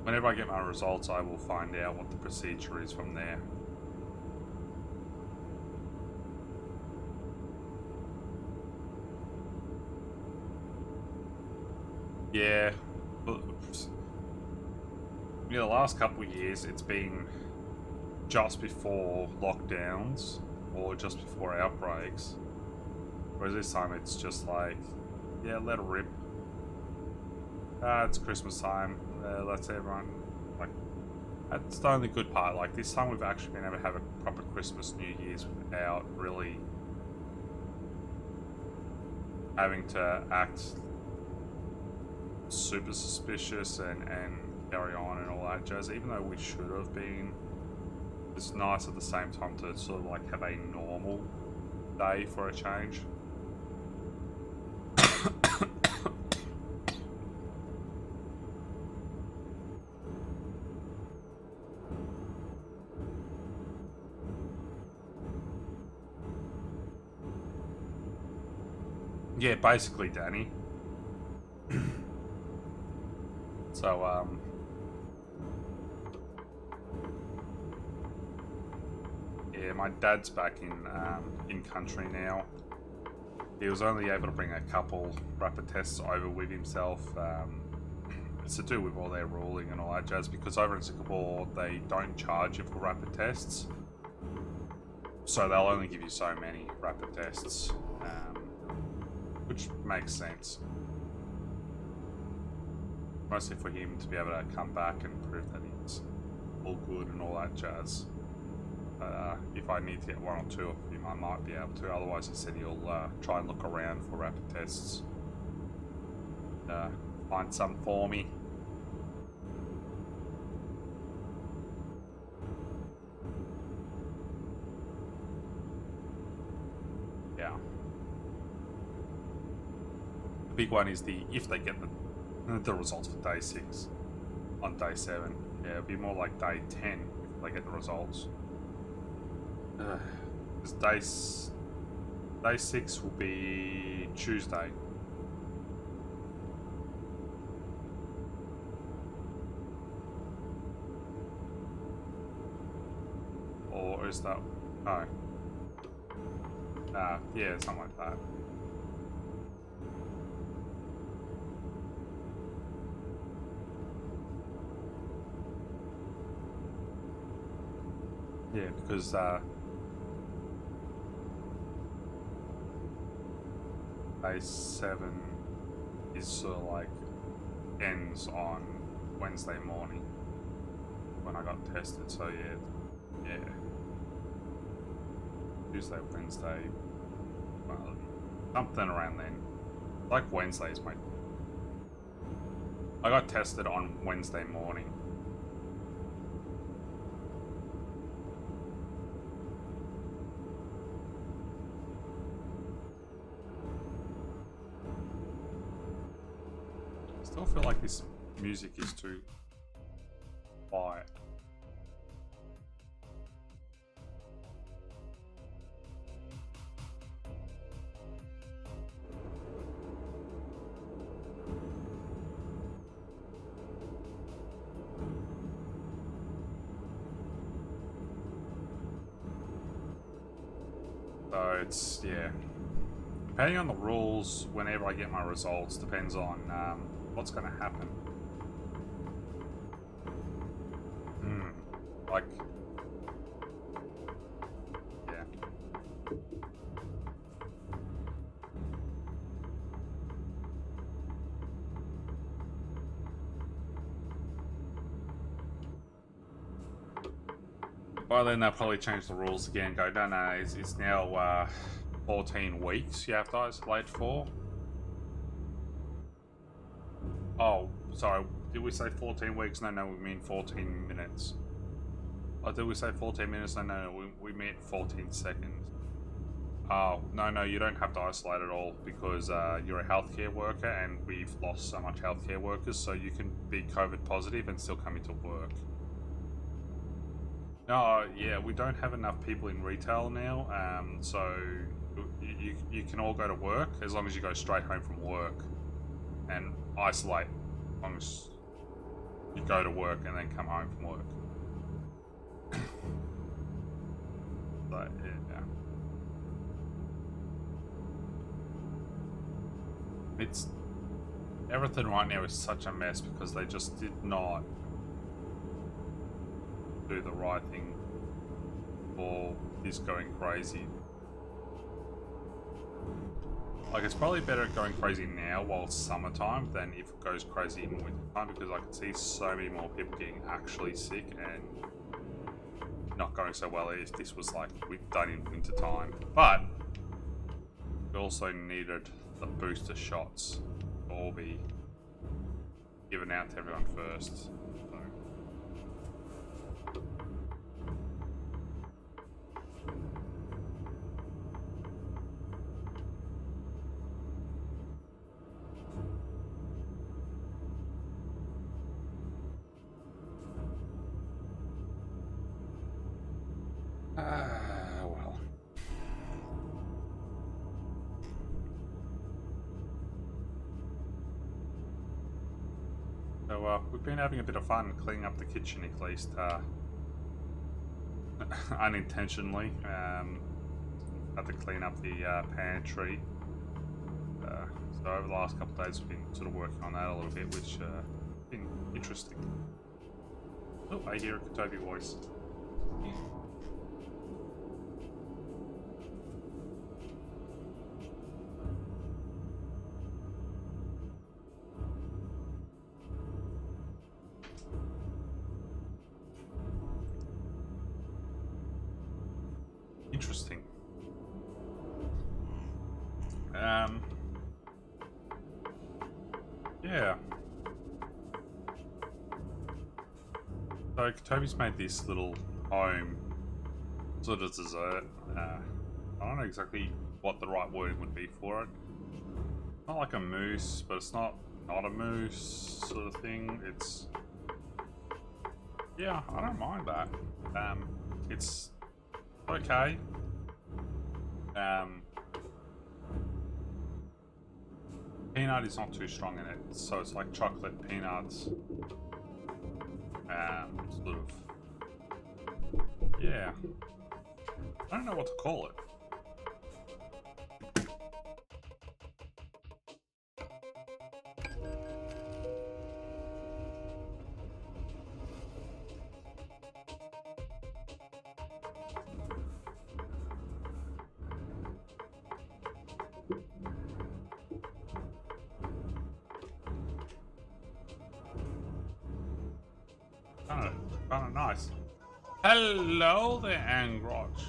Whenever I get my results, I will find out what the procedure is from there. Yeah. Yeah, the last couple of years, it's been just before lockdowns or just before outbreaks. Whereas this time, it's just like, yeah, let it rip. It's Christmas time. Let's everyone, like, that's the only good part. Like, this time we've actually been able to have a proper Christmas, New Year's without really having to act super suspicious and carry on and all that jazz, even though we should have been. It's nice at the same time to sort of like have a normal day for a change. Yeah, basically, Danny. So, yeah, my dad's back in country now. He was only able to bring a couple rapid tests over with himself. It's to do with all their ruling and all that jazz, because over in Singapore, they don't charge you for rapid tests. So they'll only give you so many rapid tests, which makes sense. Mostly for him to be able to come back and prove that he's all good and all that jazz. If I need to get 1 or 2 of him, I might be able to. Otherwise, he said he'll try and look around for rapid tests. Find some for me. Yeah. The big one is if they get the results for day 6 on day 7. Yeah, it'll be more like day 10 if they get the results. Because day 6 will be Tuesday. Or is that... No. Yeah, something like that. Yeah, because day 7 is sort of like ends on Wednesday morning. when I got tested. So yeah. Tuesday, Wednesday, well, something around then. Like Wednesdays, mate. I got tested on Wednesday morning. I still feel like this music is too quiet. So it's, yeah. Depending on the rules, whenever I get my results, depends on what's going to happen. Like, yeah. By then they'll probably change the rules again. Go, no, it's now 14 weeks you have to isolate for. Oh, sorry. Did we say 14 weeks? No, we mean 14 minutes. Oh, did we say 14 minutes? No, we meant 14 seconds. Oh, no, you don't have to isolate at all because you're a healthcare worker and we've lost so much healthcare workers, so you can be COVID positive and still come into work. No, yeah, we don't have enough people in retail now, so you can all go to work as long as you go straight home from work and isolate as long as you go to work and then come home from work. So, yeah. It's... Everything right now is such a mess because they just did not do the right thing for this going crazy. Like, it's probably better going crazy now while it's summertime than if it goes crazy in wintertime, because I can see so many more people getting actually sick and not going so well if this was like done in wintertime. But we also needed the booster shots to all be given out to everyone first. Well. So, we've been having a bit of fun cleaning up the kitchen, at least, unintentionally. Had to clean up the pantry. So over the last couple of days, we've been sort of working on that a little bit, which has been interesting. Oh, I hear a Tobii voice. Interesting. Yeah. So Toby's made this little home sort of dessert. I don't know exactly what the right wording would be for it. It's not like a mousse, but it's not a mousse sort of thing. It's... Yeah, I don't mind that. It's okay. Peanut is not too strong in it, so it's like chocolate peanuts. Sort of. Yeah. I don't know what to call it. kind of nice. Hello there, Angroch.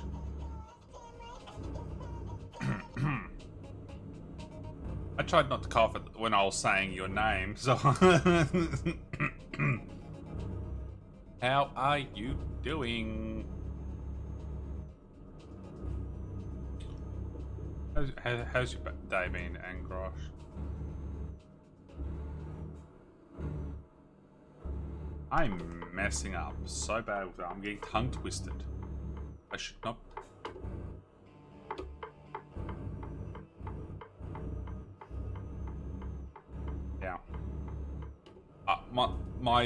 I tried not to cough when I was saying your name, so... How are you doing? How's your day been, Angrosh? I'm messing up so bad with it. I'm getting tongue twisted. I should not. Yeah. My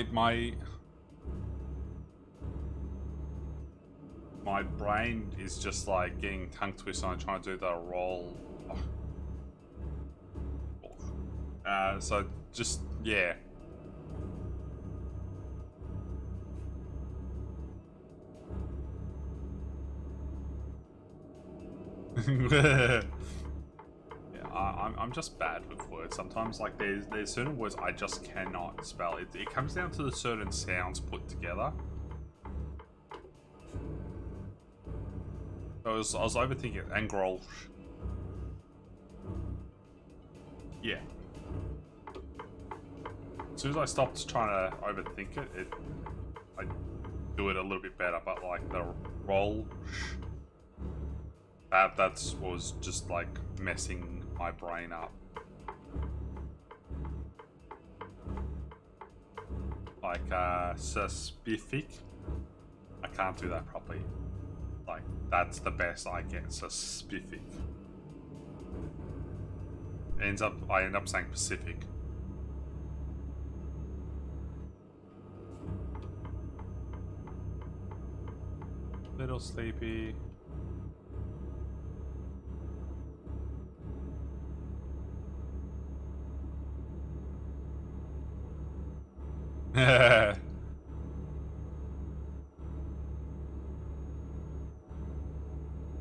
brain is just like getting tongue twisted on trying to do the roll. So just yeah. Yeah, I'm just bad with words. Sometimes, like there's certain words I just cannot spell. It comes down to the certain sounds put together. I was overthinking it. Angrol. Yeah. As soon as I stopped trying to overthink it, I do it a little bit better. But like the roll, that was just like messing my brain up. Like suspific, I can't do that properly. Like that's the best I get. Suspific. I end up saying Pacific. Little sleepy. Yeah.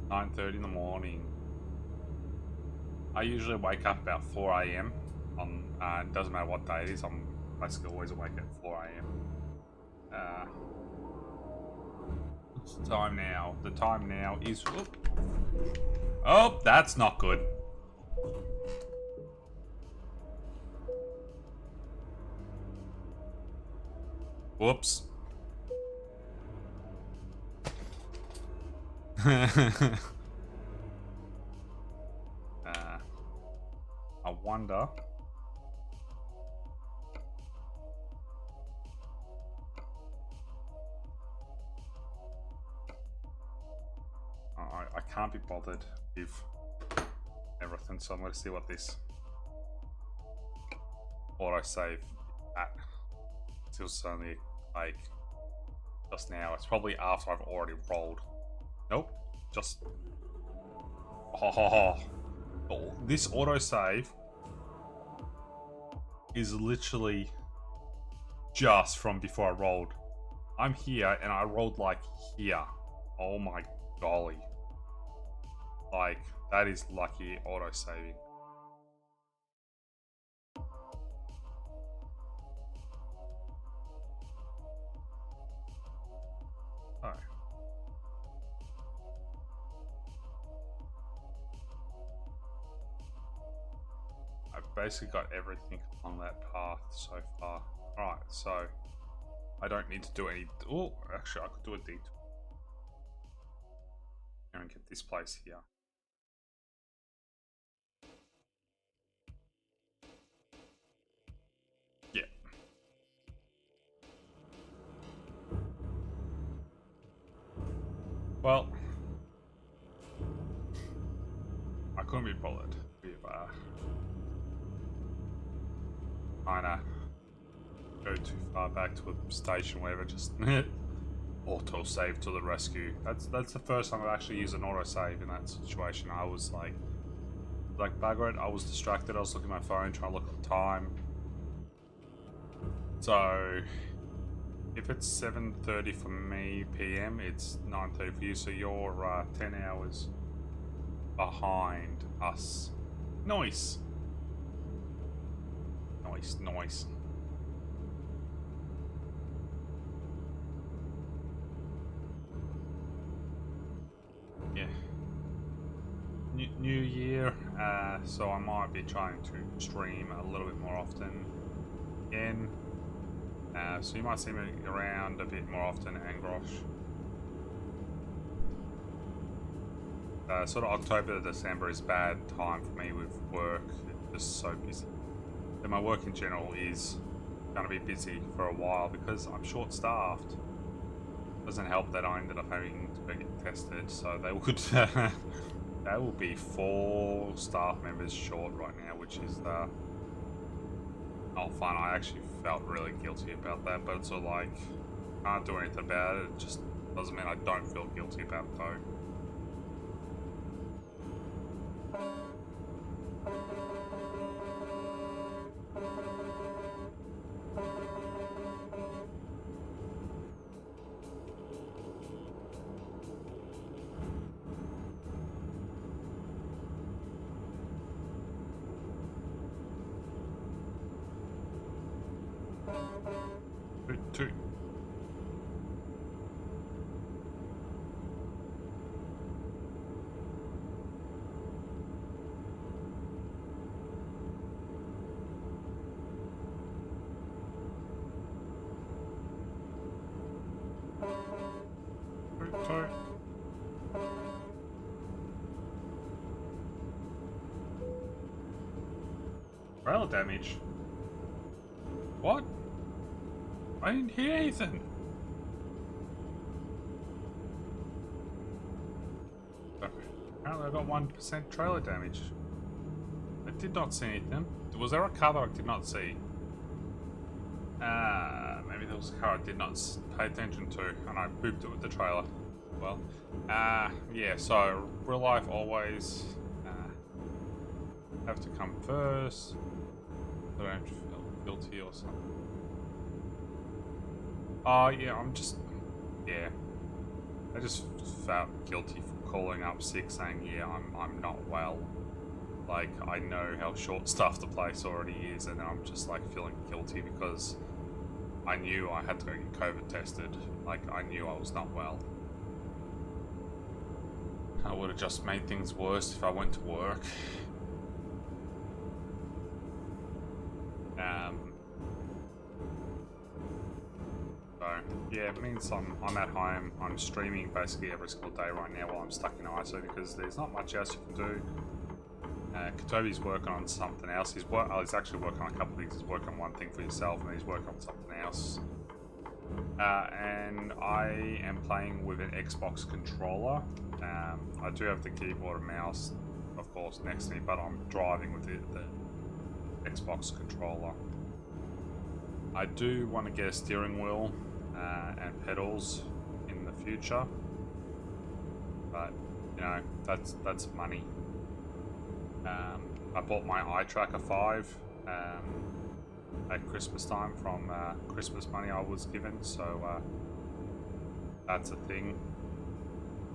9:30 in the morning. I usually wake up about 4 a.m. on. It doesn't matter what day it is. I'm basically always awake at 4 a.m. What's the time now? The time now is. Oh, that's not good. Whoops. I wonder. I can't be bothered with everything, so I'm going to see what this autosave at. It's only like just now. It's probably after I've already rolled. Nope. Just. Oh, this autosave is literally just from before I rolled. I'm here and I rolled like here. Oh my golly. Like, that is lucky autosaving. Oh. I've basically got everything on that path so far. Alright, so I don't need to do any. Oh, actually, I could do a detour and get this place here. Yeah. Well, I couldn't be bothered with kinda go too far back to a station, whatever. Just auto save to the rescue. That's the first time I've actually used an auto save in that situation. I was like bugger it. I was distracted. I was looking at my phone, trying to look at the time. So if it's 7:30 for me PM, it's 9:30 for you. So you're 10 hours behind us. Nice. Nice. so I might be trying to stream a little bit more often again. So you might see me around a bit more often, Angrosh. Sort of October to December is a bad time for me with work. It's just so busy. And my work in general is going to be busy for a while because I'm short-staffed. Doesn't help that I ended up having to get tested, so they would they will be 4 staff members short right now, which is not fun. I actually felt really guilty about that, but it's all like, can't do anything about it. It just doesn't mean I don't feel guilty about it though. Two. Rail damage. What? I didn't hear anything. Apparently I got 1% trailer damage. I did not see anything. Was there a car that I did not see? Maybe there was a car I did not pay attention to and I pooped it with the trailer. Well, yeah, so real life always have to come first. I don't feel guilty or something. Oh, yeah, yeah. I just felt guilty for calling up sick saying, yeah, I'm not well. Like, I know how short-staffed the place already is, and I'm just, like, feeling guilty because I knew I had to go get COVID tested. Like, I knew I was not well. I would have just made things worse if I went to work. Yeah, it means I'm at home. I'm streaming basically every single day right now while I'm stuck in ISO because there's not much else you can do. Tobii's working on something else. He's actually working on a couple of things. He's working on one thing for himself and he's working on something else. And I am playing with an Xbox controller. I do have the keyboard and mouse, of course, next to me, but I'm driving with the Xbox controller. I do want to get a steering wheel and pedals in the future, but you know, that's money. I bought my eye tracker 5 at Christmas time from Christmas money I was given, so that's a thing.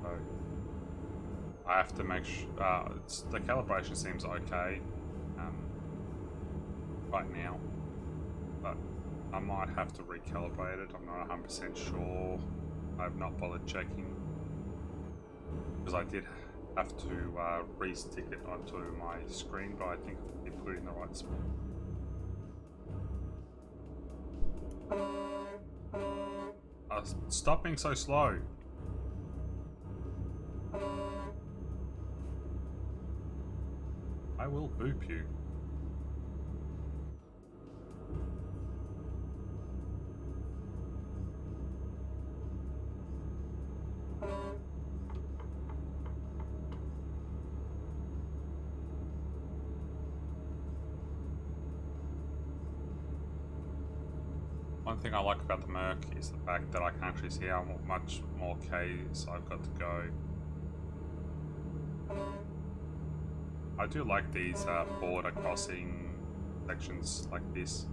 So I have to make sure the calibration seems okay right now, but I might have to recalibrate it. I'm not 100% sure. I've not bothered checking because I did have to re-stick it onto my screen, but I think I did put it in the right spot. Stop being so slow. I will boop you. One thing I like about the Merc is the fact that I can actually see how much more Ks I've got to go. I do like these border crossing sections like this.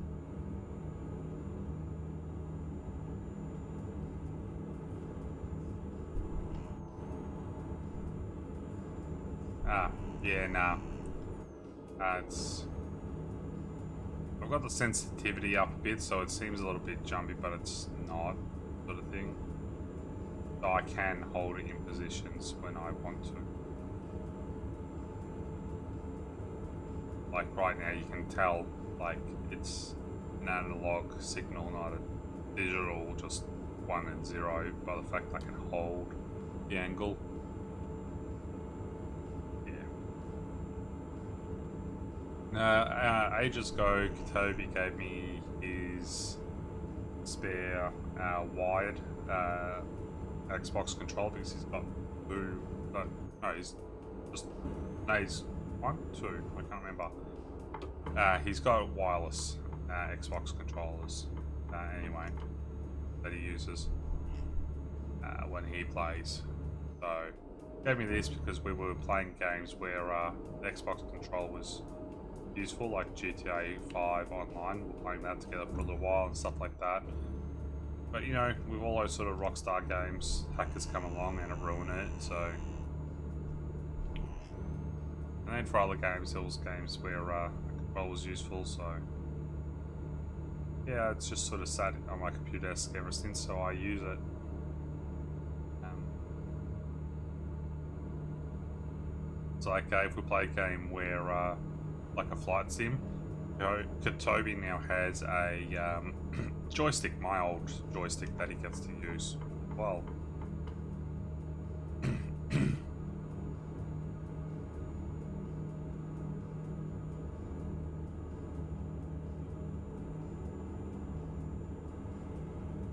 Yeah, nah. I've got the sensitivity up a bit, so it seems a little bit jumpy, but it's not, sort of thing. So I can hold it in positions when I want to. like right now you can tell like it's an analog signal, not a digital, just 1 and 0, by the fact I can hold the angle. Ages ago, Tobii gave me his spare wired Xbox controller because he's got two. No, he's just he's 1, 2. I can't remember. He's got wireless Xbox controllers anyway that he uses when he plays. So he gave me this because we were playing games where the Xbox controller was useful, like GTA 5 online. We're playing that together for a little while and stuff like that. But you know, with all those sort of Rockstar games, hackers come along and ruin it, so. And then for other games, there was games where a controller was useful, so. Yeah, it's just sort of sat on my computer desk ever since, so I use it. So like if we play a game where like a flight sim, you know, Tobii now has a joystick, my old joystick that he gets to use as well.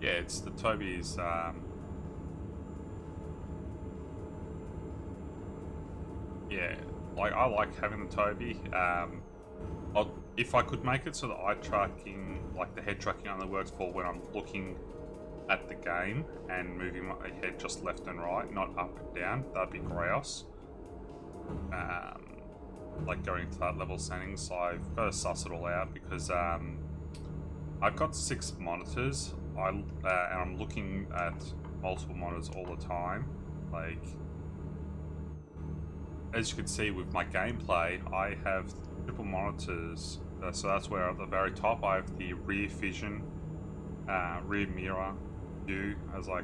Yeah, it's the Tobii's yeah, like I like having the Tobii. If I could make it so the eye tracking, like the head tracking only works for when I'm looking at the game and moving my head just left and right, not up and down, that'd be grouse. Like going to that level settings, so I've got to suss it all out because I've got 6 monitors. And I'm looking at multiple monitors all the time. Like, as you can see with my gameplay, I have triple monitors. So that's where at the very top I have the rear vision, rear mirror view, as I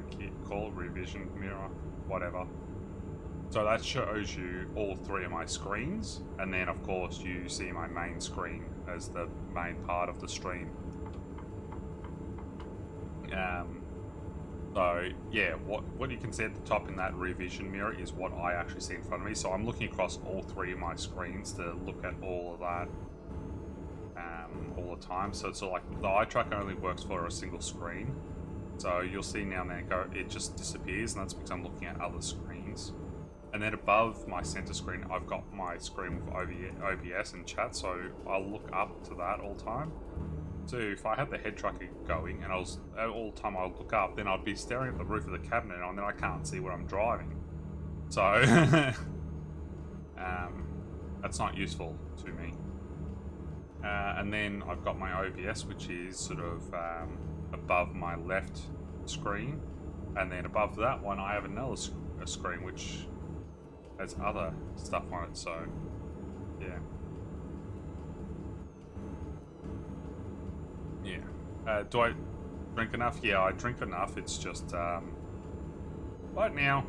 call it, rear vision mirror, whatever. So that shows you all 3 of my screens, and then of course you see my main screen as the main part of the stream. So yeah, what you can see at the top in that rear vision mirror is what I actually see in front of me. So I'm looking across all 3 of my screens to look at all of that all the time. So it's sort of like the eye tracker only works for a single screen. So you'll see now and then it just disappears, and that's because I'm looking at other screens. And then above my center screen, I've got my screen with OBS and chat, so I'll look up to that all the time. So if I had the head tracker going and I was all the time I would look up, then I'd be staring at the roof of the cabinet and then I can't see where I'm driving. So that's not useful to me. And then I've got my OBS, which is sort of above my left screen, and then above that one I have another screen which has other stuff on it. So yeah. Do I drink enough? Yeah, I drink enough. It's just right now,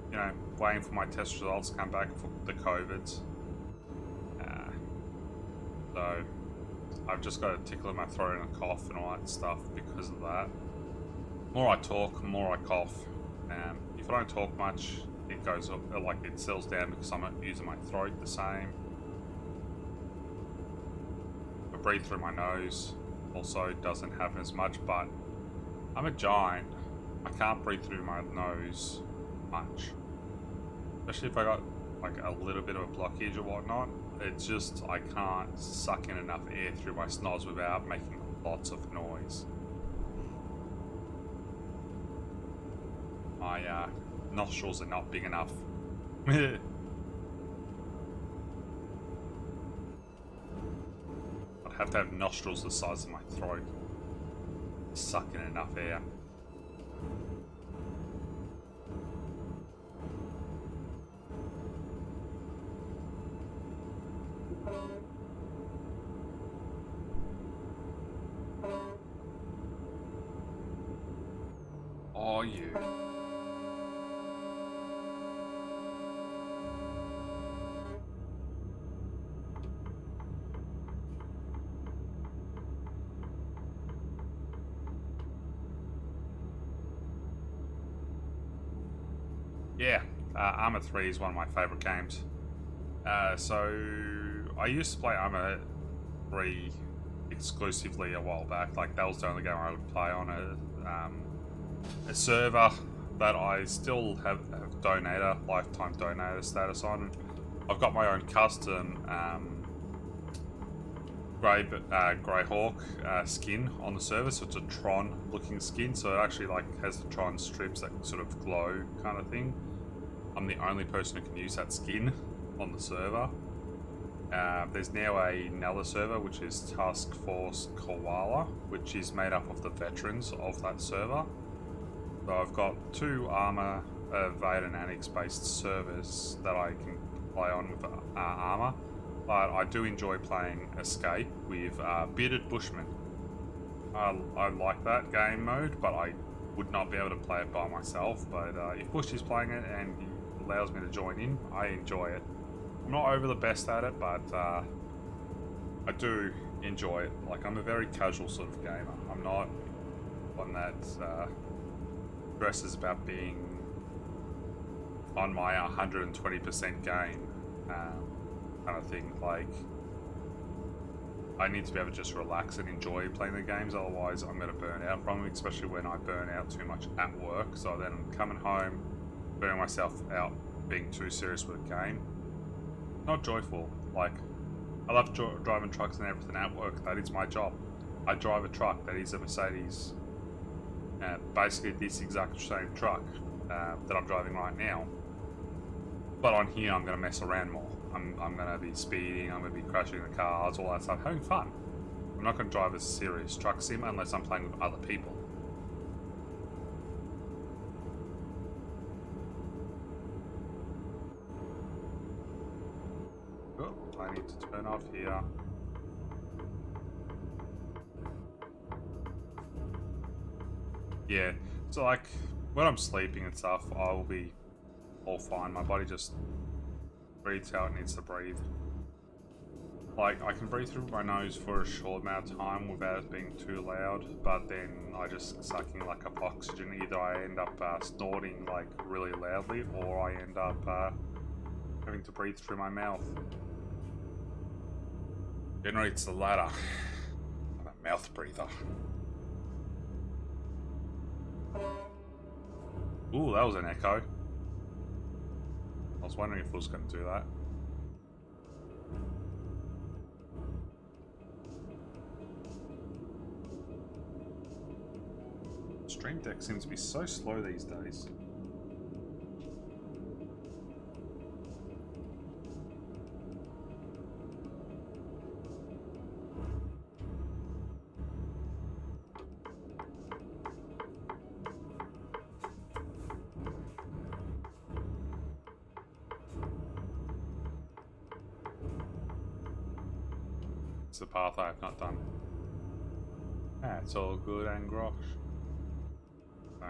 you know, waiting for my test results to come back for the COVIDs. So I've just got a tickle in my throat and a cough and all that stuff because of that. The more I talk, the more I cough. If I don't talk much, it goes up, like it settles down because I'm not using my throat the same. I breathe through my nose. Also doesn't happen as much, but I'm a giant. I can't breathe through my nose much. Especially if I got like a little bit of a blockage or whatnot. It's just, I can't suck in enough air through my snoz without making lots of noise. My nostrils are not big enough. I'd have to have nostrils the size of my throat. Suck in enough air. Are you? Yeah, Arma 3 is one of my favourite games. So I used to play Arma 3 exclusively a while back. Like, that was the only game I would play on a server that I still have lifetime donator status on. I've got my own custom Greyhawk skin on the server, so it's a Tron looking skin, so it actually like has the Tron strips that sort of glow kind of thing. I'm the only person who can use that skin on the server. There's now another server, which is Task Force Koala, which is made up of the veterans of that server. So I've got two Arma Evade and Annex based servers that I can play on with Arma, but I do enjoy playing Escape with Bearded Bushman. I like that game mode, but I would not be able to play it by myself. But if Bush is playing it and he allows me to join in, I enjoy it. I'm not over the best at it, but I do enjoy it. Like, I'm a very casual sort of gamer. I'm not one that stresses about being on my 120% game kind of thing. Like, I need to be able to just relax and enjoy playing the games, otherwise I'm going to burn out from them, especially when I burn out too much at work. So then I'm coming home, burning myself out being too serious with a game. Not joyful. Like, I love driving trucks and everything at work. That is my job. I drive a truck that is a Mercedes. Basically this exact same truck that I'm driving right now. But on here I'm going to mess around more. I'm going to be speeding, I'm going to be crashing the cars, all that stuff, having fun. I'm not going to drive a serious truck sim unless I'm playing with other people. Oh, I need to turn off here. Yeah, so like, when I'm sleeping and stuff, I will be all fine. My body just breathes how it needs to breathe. Like, I can breathe through my nose for a short amount of time without it being too loud, but then I just suck in like up oxygen. Either I end up snorting like really loudly, or I end up having to breathe through my mouth. Generally it's the latter. I'm a mouth breather. Ooh, that was an echo. I was wondering if it was going to do that. Stream Deck seems to be so slow these days. It's the path I have not done. It's all good, Angrosh. No.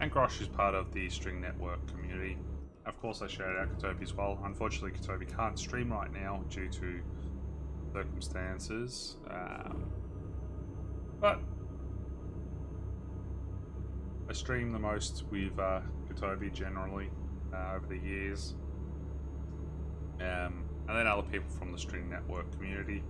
Angrosh is part of the String Network community. Of course, I share it out Tobii as well. Unfortunately, Tobii can't stream right now due to circumstances. But I stream the most with Tobii generally over the years. And then other people from the String Network community.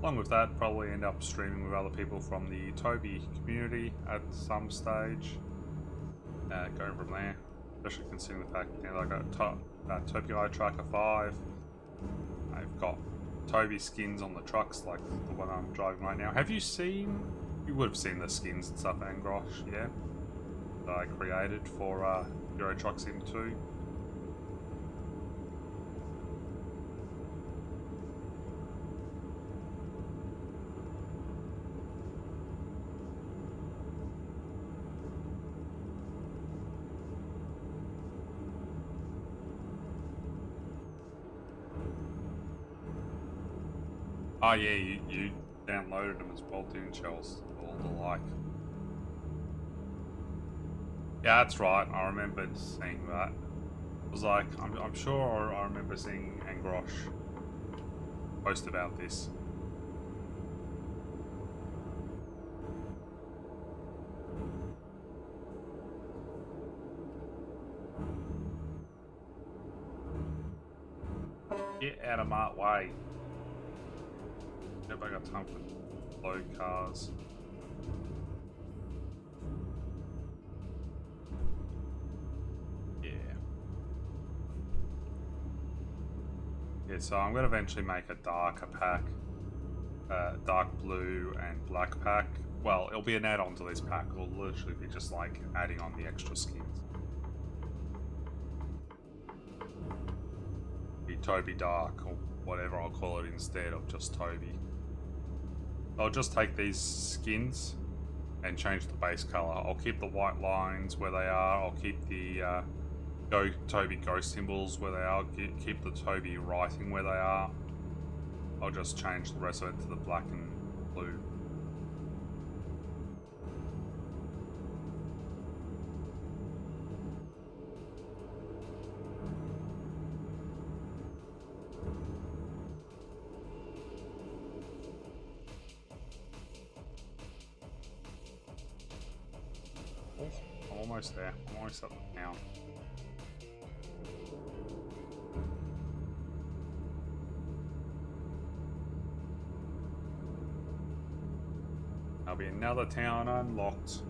Along with that, probably end up streaming with other people from the Tobii community at some stage. Going from there, especially considering the fact that I got Tobii Eye Tracker 5. I've got Tobii skins on the trucks, like the one I'm driving right now. Have you seen? You would have seen the skins and stuff, Angrosh, yeah? That I created for Euro Truck Sim 2. Oh yeah, you downloaded them as bolt-in shells, all the like. Yeah, that's right. I remember seeing that. It was like, I'm sure I remember seeing Angrosh post about this. Get out of my way. Have I got time for low cars? Yeah. Yeah, so I'm gonna eventually make a darker pack. Dark blue and black pack. Well, it'll be an add-on to this pack. It'll literally be just like adding on the extra skins. Be Tobii Dark or whatever I'll call it instead of just Tobii. I'll just take these skins and change the base color. I'll keep the white lines where they are. I'll keep the Tobii Ghost symbols where they are. Keep the Tobii writing where they are. I'll just change the rest of it to the black and blue. Oh, I'm almost there. I'm almost up now. There'll be another town unlocked.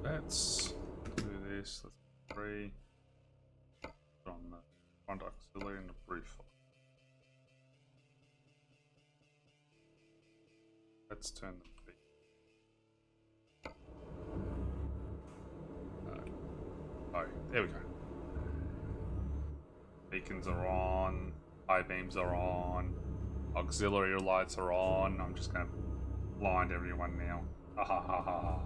Let's do this. Let's three on the front auxiliary and the roof. Let's turn the oh, there we go. Beacons are on, high beams are on, auxiliary lights are on. I'm just gonna blind everyone now. Ha ha ha ha ha.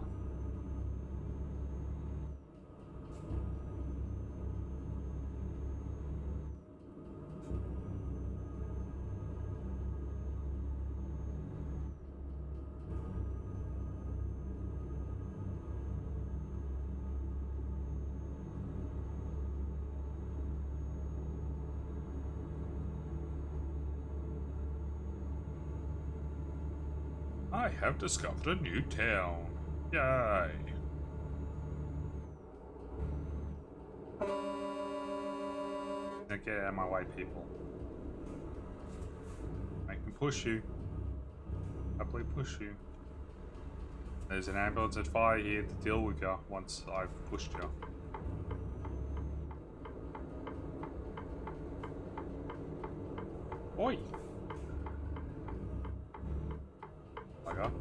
I have discovered a new town. Yay! Now get out of my way, people. Make me push you. Happily push you. There's an ambulance and fire here to deal with you once I've pushed you. Oi! Bugger.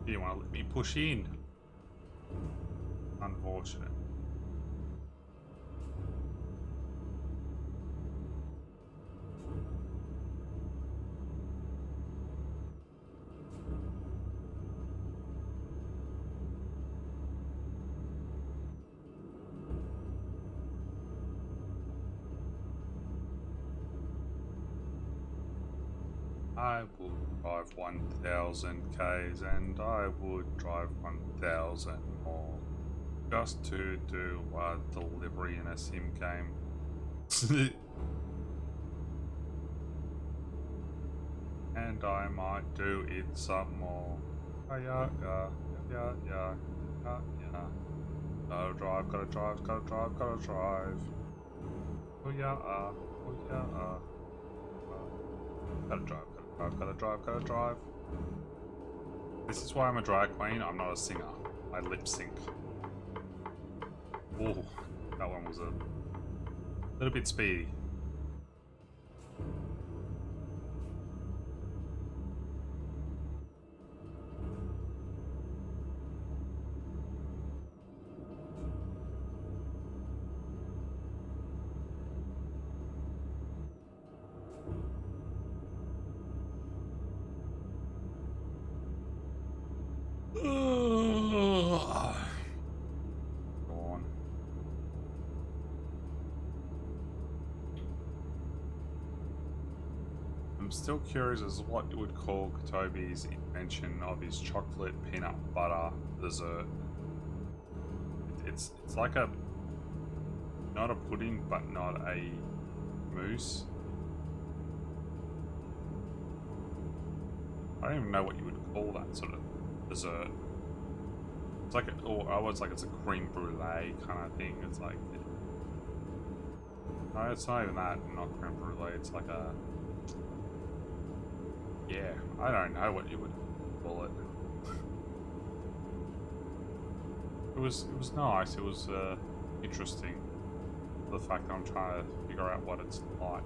You want to let me push in? Unfortunate. I would drive 1,000 Ks and I would drive 1,000 more just to do a delivery in a sim game. And I might do it some more. Yeah. Gotta drive. Oh yeah. Gotta drive. This is why I'm a drag queen. I'm not a singer. I lip sync. Oh, that one was a little bit speedy. still curious as what you would call Tobii's invention of his chocolate peanut butter dessert. It's like a, not a pudding, but not a mousse. I don't even know what you would call that sort of dessert. It's like, it's a creme brulee kind of thing. It's like, no, it's not even that. Not creme brulee. It's like a, yeah, I don't know what you would call it. It was nice. It was interesting. The fact that I'm trying to figure out what it's like.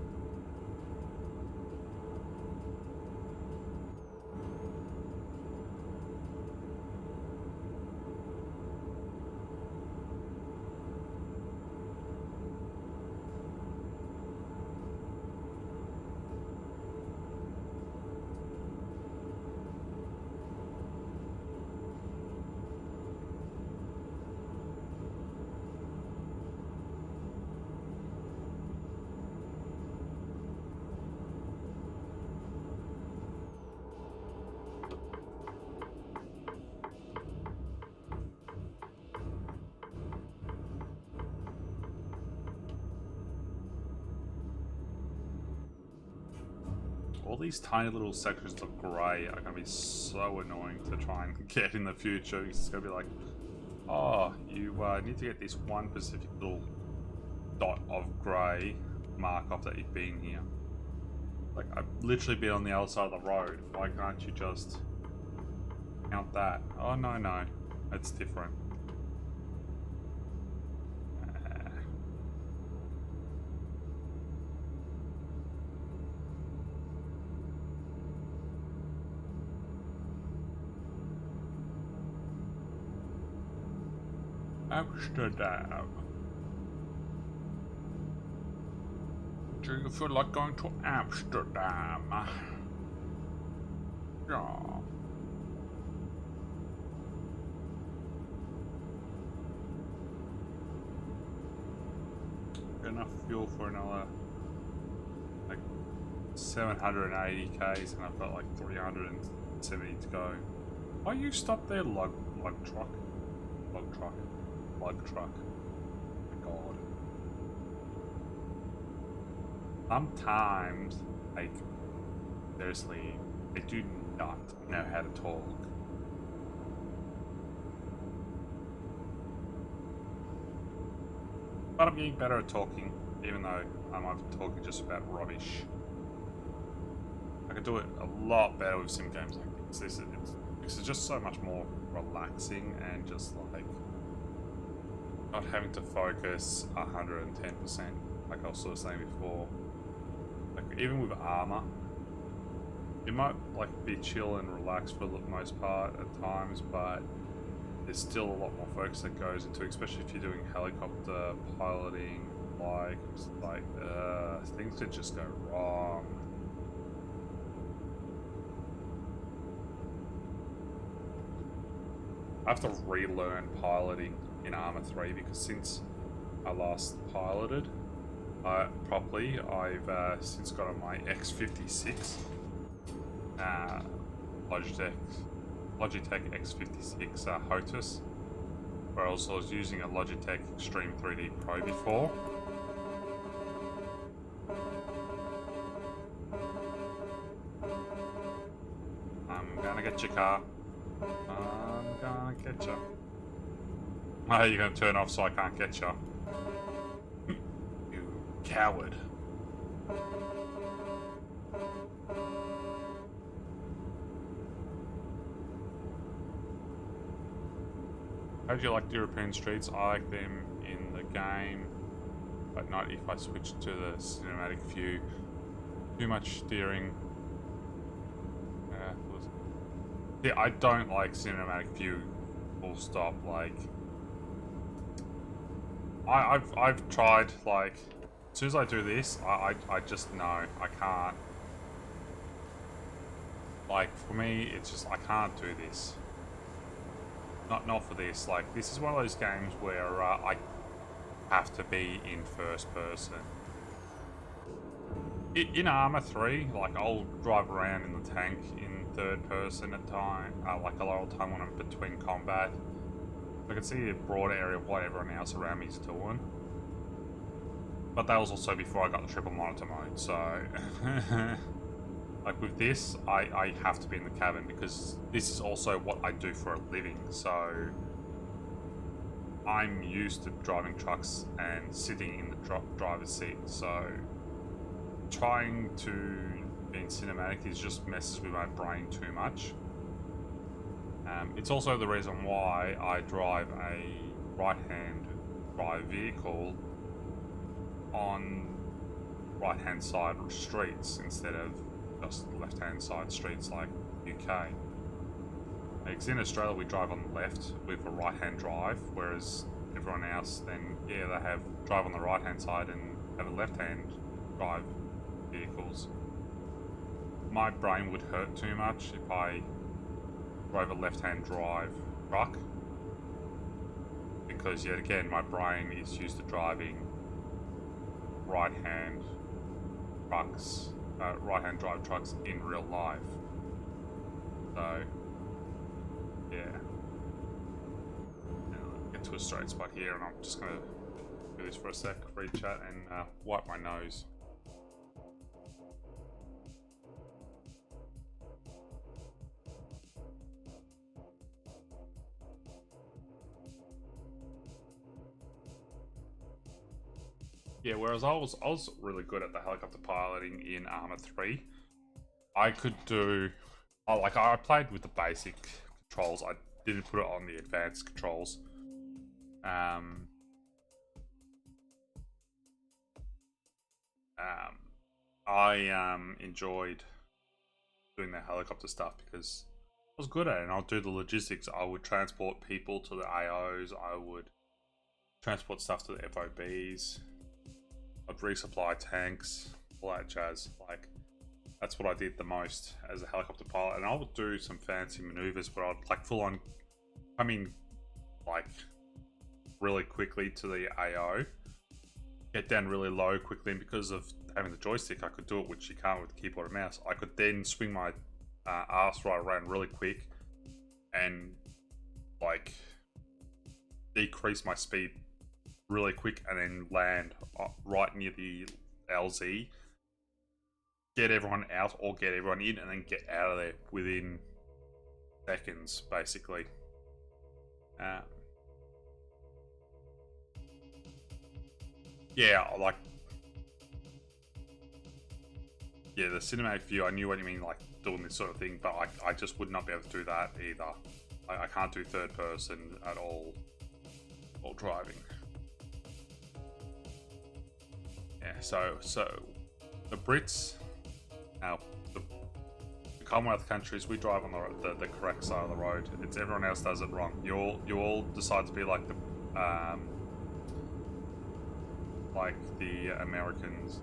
All these tiny little sections of grey are going to be so annoying to try and get in the future. It's going to be like, oh, you need to get this one specific little dot of grey mark off that you've been here. Like, I've literally been on the other side of the road. Why can't you just count that? Oh, no. It's different. Amsterdam. Do you feel like going to Amsterdam? Yeah. Enough fuel for another like 780 k's, and I've got like 370 to go. Why you stop there, lug truck? Lug truck. My God. Sometimes, like, seriously, they do not know how to talk. But I'm getting better at talking, even though I'm talking just about rubbish. I could do it a lot better with sim games like this. This is just so much more relaxing and just like not having to focus 110%, like I was sort of saying before. Like even with armor, it might like be chill and relaxed for the most part at times, but there's still a lot more focus that goes into it, especially if you're doing helicopter piloting. Things could just go wrong. I have to relearn piloting in Arma 3 because since I last piloted properly, I've since got on my X56 Logitech X56 HOTUS, where I was using a Logitech Extreme 3D Pro before. I'm gonna get your car. I'm gonna get you. Oh, you're gonna turn off so I can't get you. You coward. How do you like the European streets? I like them in the game, but not if I switch to the cinematic view. Too much steering. Yeah, I don't like cinematic view. Full stop. Like, I've tried. Like, as soon as I do this, I just know I can't. Like for me, it's just I can't do this. Not for this. Like, this is one of those games where I have to be in first person. In Arma 3, like, I'll drive around in the tank in third person at time, like a lot of the time when I'm between combat. I can see a broad area of what everyone else around me is doing. But that was also before I got the triple monitor mode, so... like with this, I have to be in the cabin because this is also what I do for a living, so... I'm used to driving trucks and sitting in the driver's seat, so... Trying to be in cinematic is just messes with my brain too much. It's also the reason why I drive a right-hand drive vehicle on right-hand side streets instead of just left-hand side streets like UK. Because in Australia we drive on the left with a right-hand drive, whereas everyone else then, yeah, they have drive on the right-hand side and have a left-hand drive vehicles. My brain would hurt too much if I drove a left-hand drive truck, because yet again my brain is used to driving right-hand trucks, right-hand drive trucks in real life. So yeah, get to a straight spot here, and I'm just gonna do this for a sec, read chat, and wipe my nose. Yeah, whereas I was really good at the helicopter piloting in Arma 3. I could do... Oh, like, I played with the basic controls. I didn't put it on the advanced controls. I enjoyed doing the helicopter stuff because I was good at it, and I'll do the logistics. I would transport people to the AOs, I would transport stuff to the FOBs, I'd resupply tanks, all that jazz. Like, that's what I did the most as a helicopter pilot, and I would do some fancy maneuvers where I'd like full on come in like really quickly to the AO, get down really low quickly, and because of having the joystick I could do it, which you can't with the keyboard and mouse. I could then swing my arse right around really quick and like decrease my speed really quick and then land right near the LZ, get everyone out or get everyone in, and then get out of there within seconds, basically. Yeah, like, yeah, the cinematic view, I knew what you mean, like doing this sort of thing, but I just would not be able to do that either. I can't do third person at all while driving. Yeah, so the Brits, now the Commonwealth countries, we drive on the correct side of the road. It's everyone else does it wrong. You all decide to be like the Americans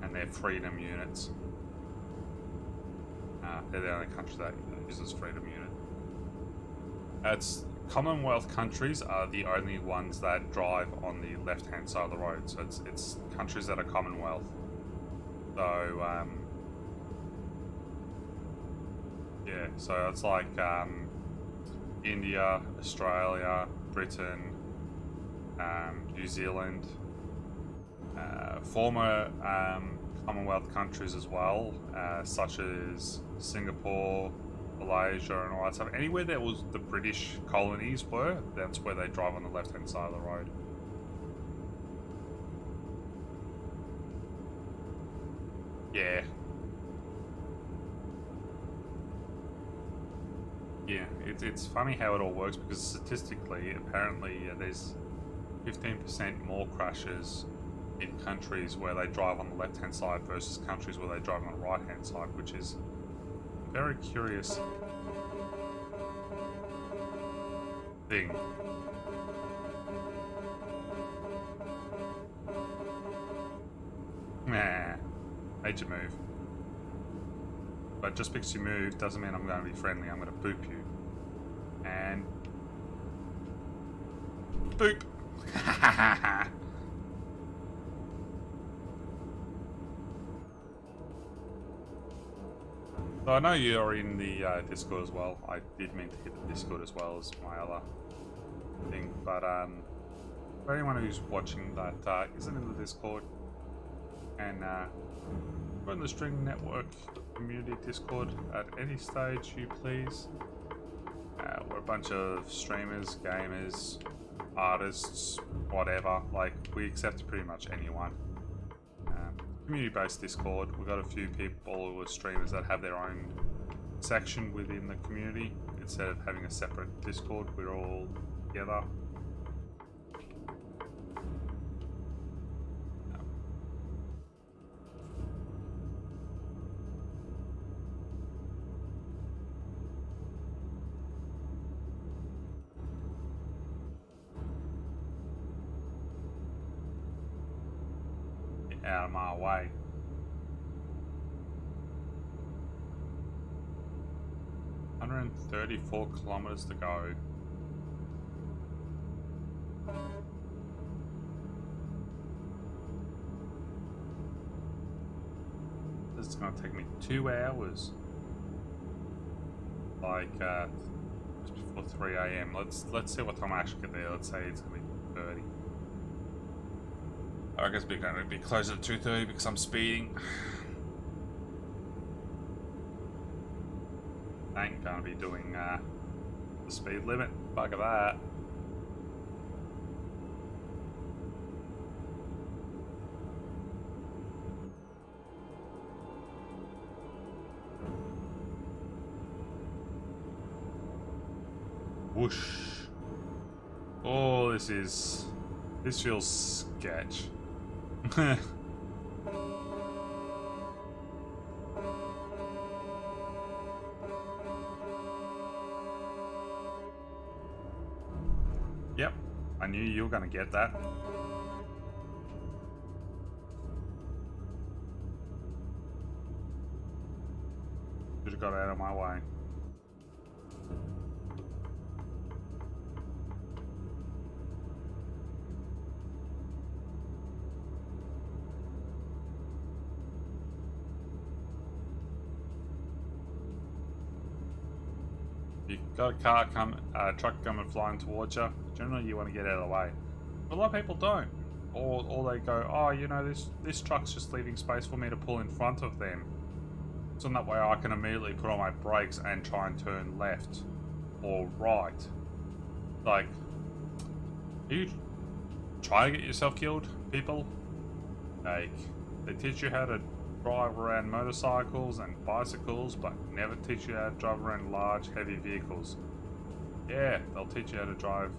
and their freedom units. They're the only country that uses freedom unit. It's Commonwealth countries are the only ones that drive on the left-hand side of the road. So it's countries that are Commonwealth. So yeah, so it's like India, Australia, Britain, New Zealand, former Commonwealth countries as well, such as Singapore, Malaysia, and all that stuff. Anywhere that was the British colonies were, that's where they drive on the left-hand side of the road. Yeah. Yeah, it's funny how it all works, because statistically, apparently, there's 15% more crashes in countries where they drive on the left-hand side versus countries where they drive on the right-hand side, which is a very curious thing. Nah, how'd you move? But just because you move doesn't mean I'm going to be friendly. I'm going to boop you. And boop. So I know you're in the Discord as well. I did mean to hit the Discord as well as my other thing, but for anyone who's watching that isn't in the Discord and join the String Network community Discord at any stage you please. We're a bunch of streamers, gamers, artists, whatever. Like, we accept pretty much anyone. Community-based Discord. We've got a few people who are streamers that have their own section within the community. Instead of having a separate Discord, we're all together. Get out of my way. $134 kilometers to go. This is going to take me 2 hours. Like just before 3 a.m. Let's see what time I actually get there. Let's say it's going to be 30. I guess we're going to be closer to 2:30 because I'm speeding. I ain't going to be doing the speed limit. Bugger that. Whoosh. Oh, this feels sketch. Yep, I knew you were gonna get that. Should have got out of my way. You got a truck coming flying towards you. Generally, you want to get out of the way. But a lot of people don't, or they go, "Oh, you know, this truck's just leaving space for me to pull in front of them." So in that way, I can immediately put on my brakes and try and turn left or right. Like, are you trying to get yourself killed, people? Like, they teach you how to drive around motorcycles and bicycles, but never teach you how to drive around large, heavy vehicles. Yeah, they'll teach you how to drive,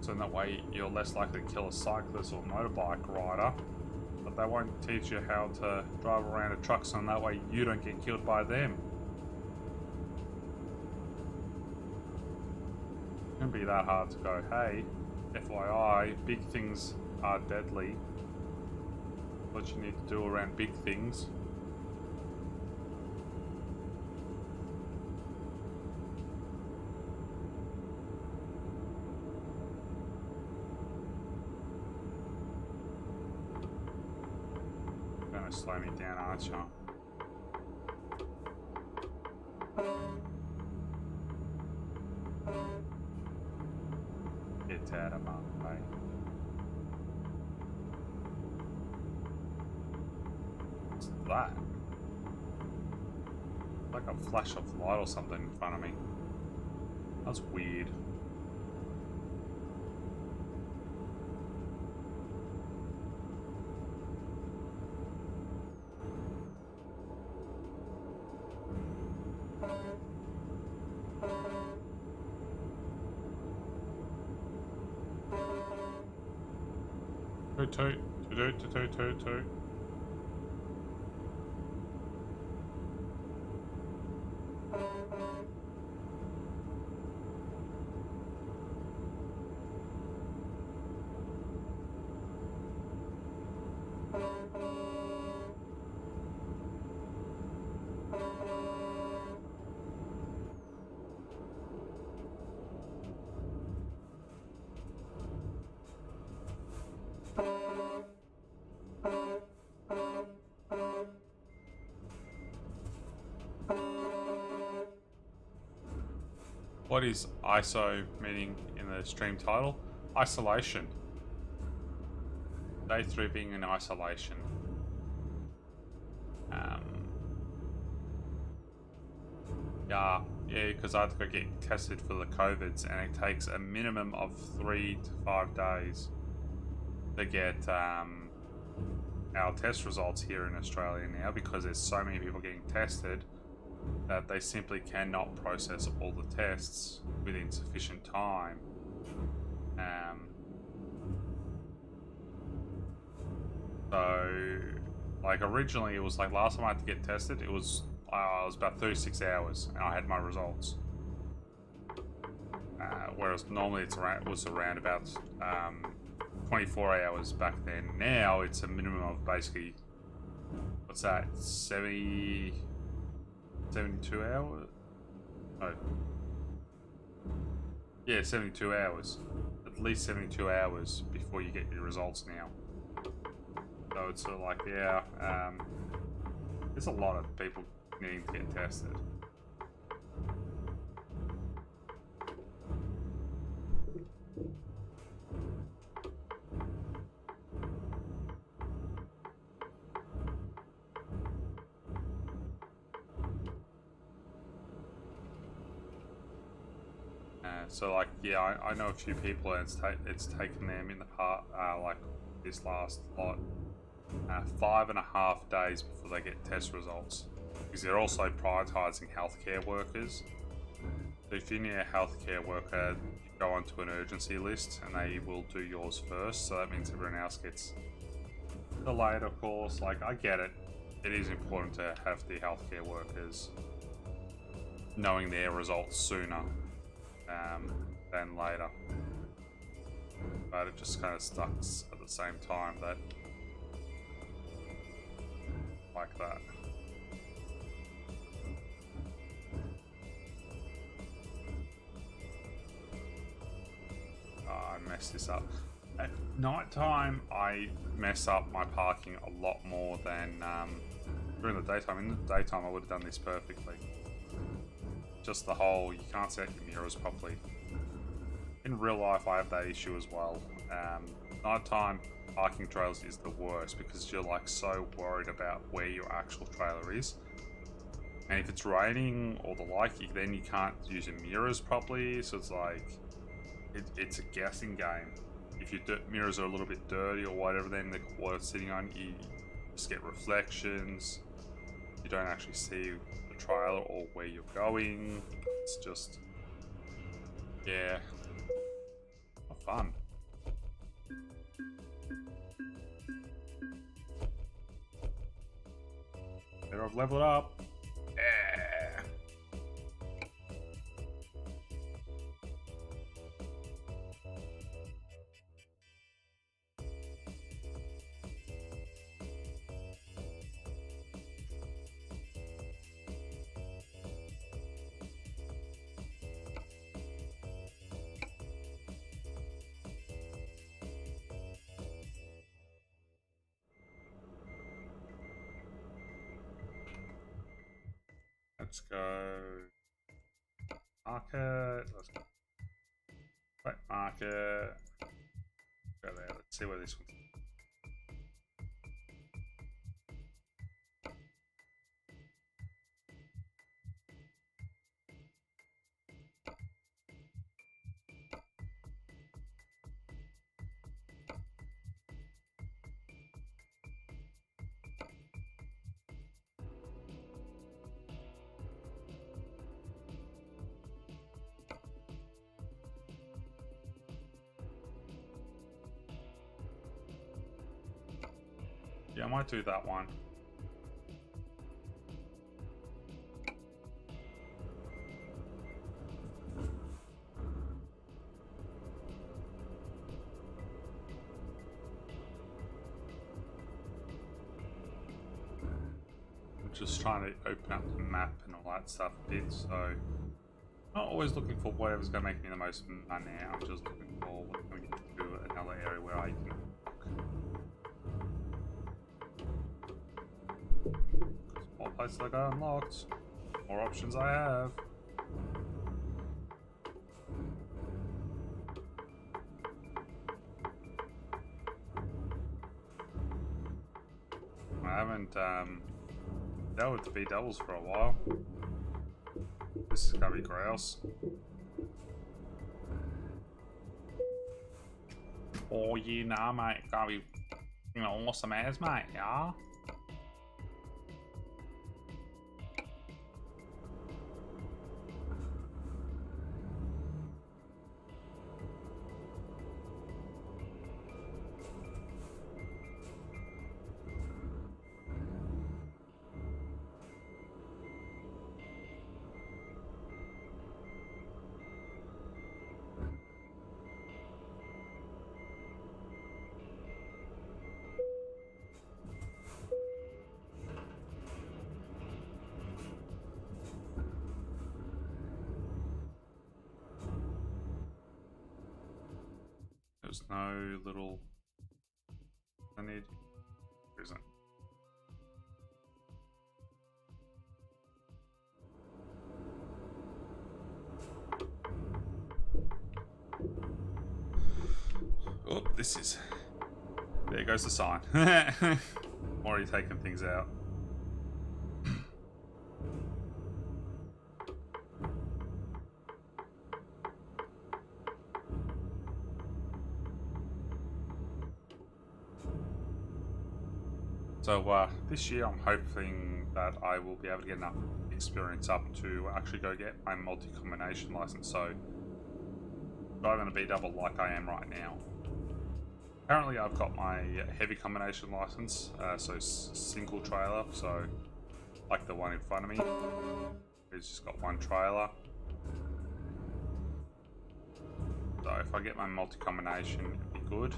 so in that way you're less likely to kill a cyclist or motorbike rider, but they won't teach you how to drive around a truck, so in that way you don't get killed by them. It shouldn't be that hard to go, hey, FYI, big things are deadly. What you need to do around big things. You're gonna slow me down, aren't you? Get out of my way. What's that? Like a flash of light or something in front of me. That's weird. Toot toot, toot toot toot toot toot. What is ISO meaning in the stream title? Isolation. Day 3 being in isolation. Yeah, because I had to go get tested for the COVIDs, and it takes a minimum of 3 to 5 days to get our test results here in Australia now, because there's so many people getting tested that they simply cannot process all the tests within sufficient time. So, like, originally it was like last time I had to get tested, it was about 36 hours and I had my results. Whereas normally it was around about 24 hours back then. Now it's a minimum of basically, what's that, 72 hours? Oh. Yeah, 72 hours. At least 72 hours before you get your results now. So it's sort of like, yeah, there's a lot of people needing to get tested. So like, yeah, I know a few people, and it's taken them in the part like this last lot 5.5 days before they get test results, because they're also prioritising healthcare workers. So if you're near a healthcare worker, you go onto an urgency list and they will do yours first, so that means everyone else gets delayed, of course. Like, I get it, it is important to have the healthcare workers knowing their results sooner than later, but it just kind of sucks at the same time that like that. Oh, I messed this up. At night time, I mess up my parking a lot more than during the daytime. In the daytime, I would have done this perfectly. Just the whole, you can't set your mirrors properly. In real life, I have that issue as well. Nighttime parking trailers is the worst, because you're like so worried about where your actual trailer is. And if it's raining or the like, then you can't use your mirrors properly, so it's like, it's a guessing game. If your mirrors are a little bit dirty or whatever, then the water's sitting on, you just get reflections. You don't actually see the trailer or where you're going. It's just, yeah, not fun. Better I've leveled up. Yeah. Let's go market. Let's go right market. Go there. Let's see where this one's. Yeah, I might do that one. I'm just trying to open up the map and all that stuff a bit, so not always looking for whatever's going to make me the most money. I'm just looking for what's going to get to another area where I can. More places I got unlocked, more options I have. haven't dealt with the B doubles for a while. This is gonna be grouse. Oh yeah, nah mate, gonna be, you know, awesome as mate, yeah? There's no little... I need... There isn't. Oh, this is... There goes the sign. Already taking things out. So this year I'm hoping that I will be able to get enough experience up to actually go get my multi-combination license. So driving a B-double like I am right now. Currently I've got my heavy combination license, so single trailer, so like the one in front of me. It's just got one trailer. So if I get my multi-combination, it'd be good.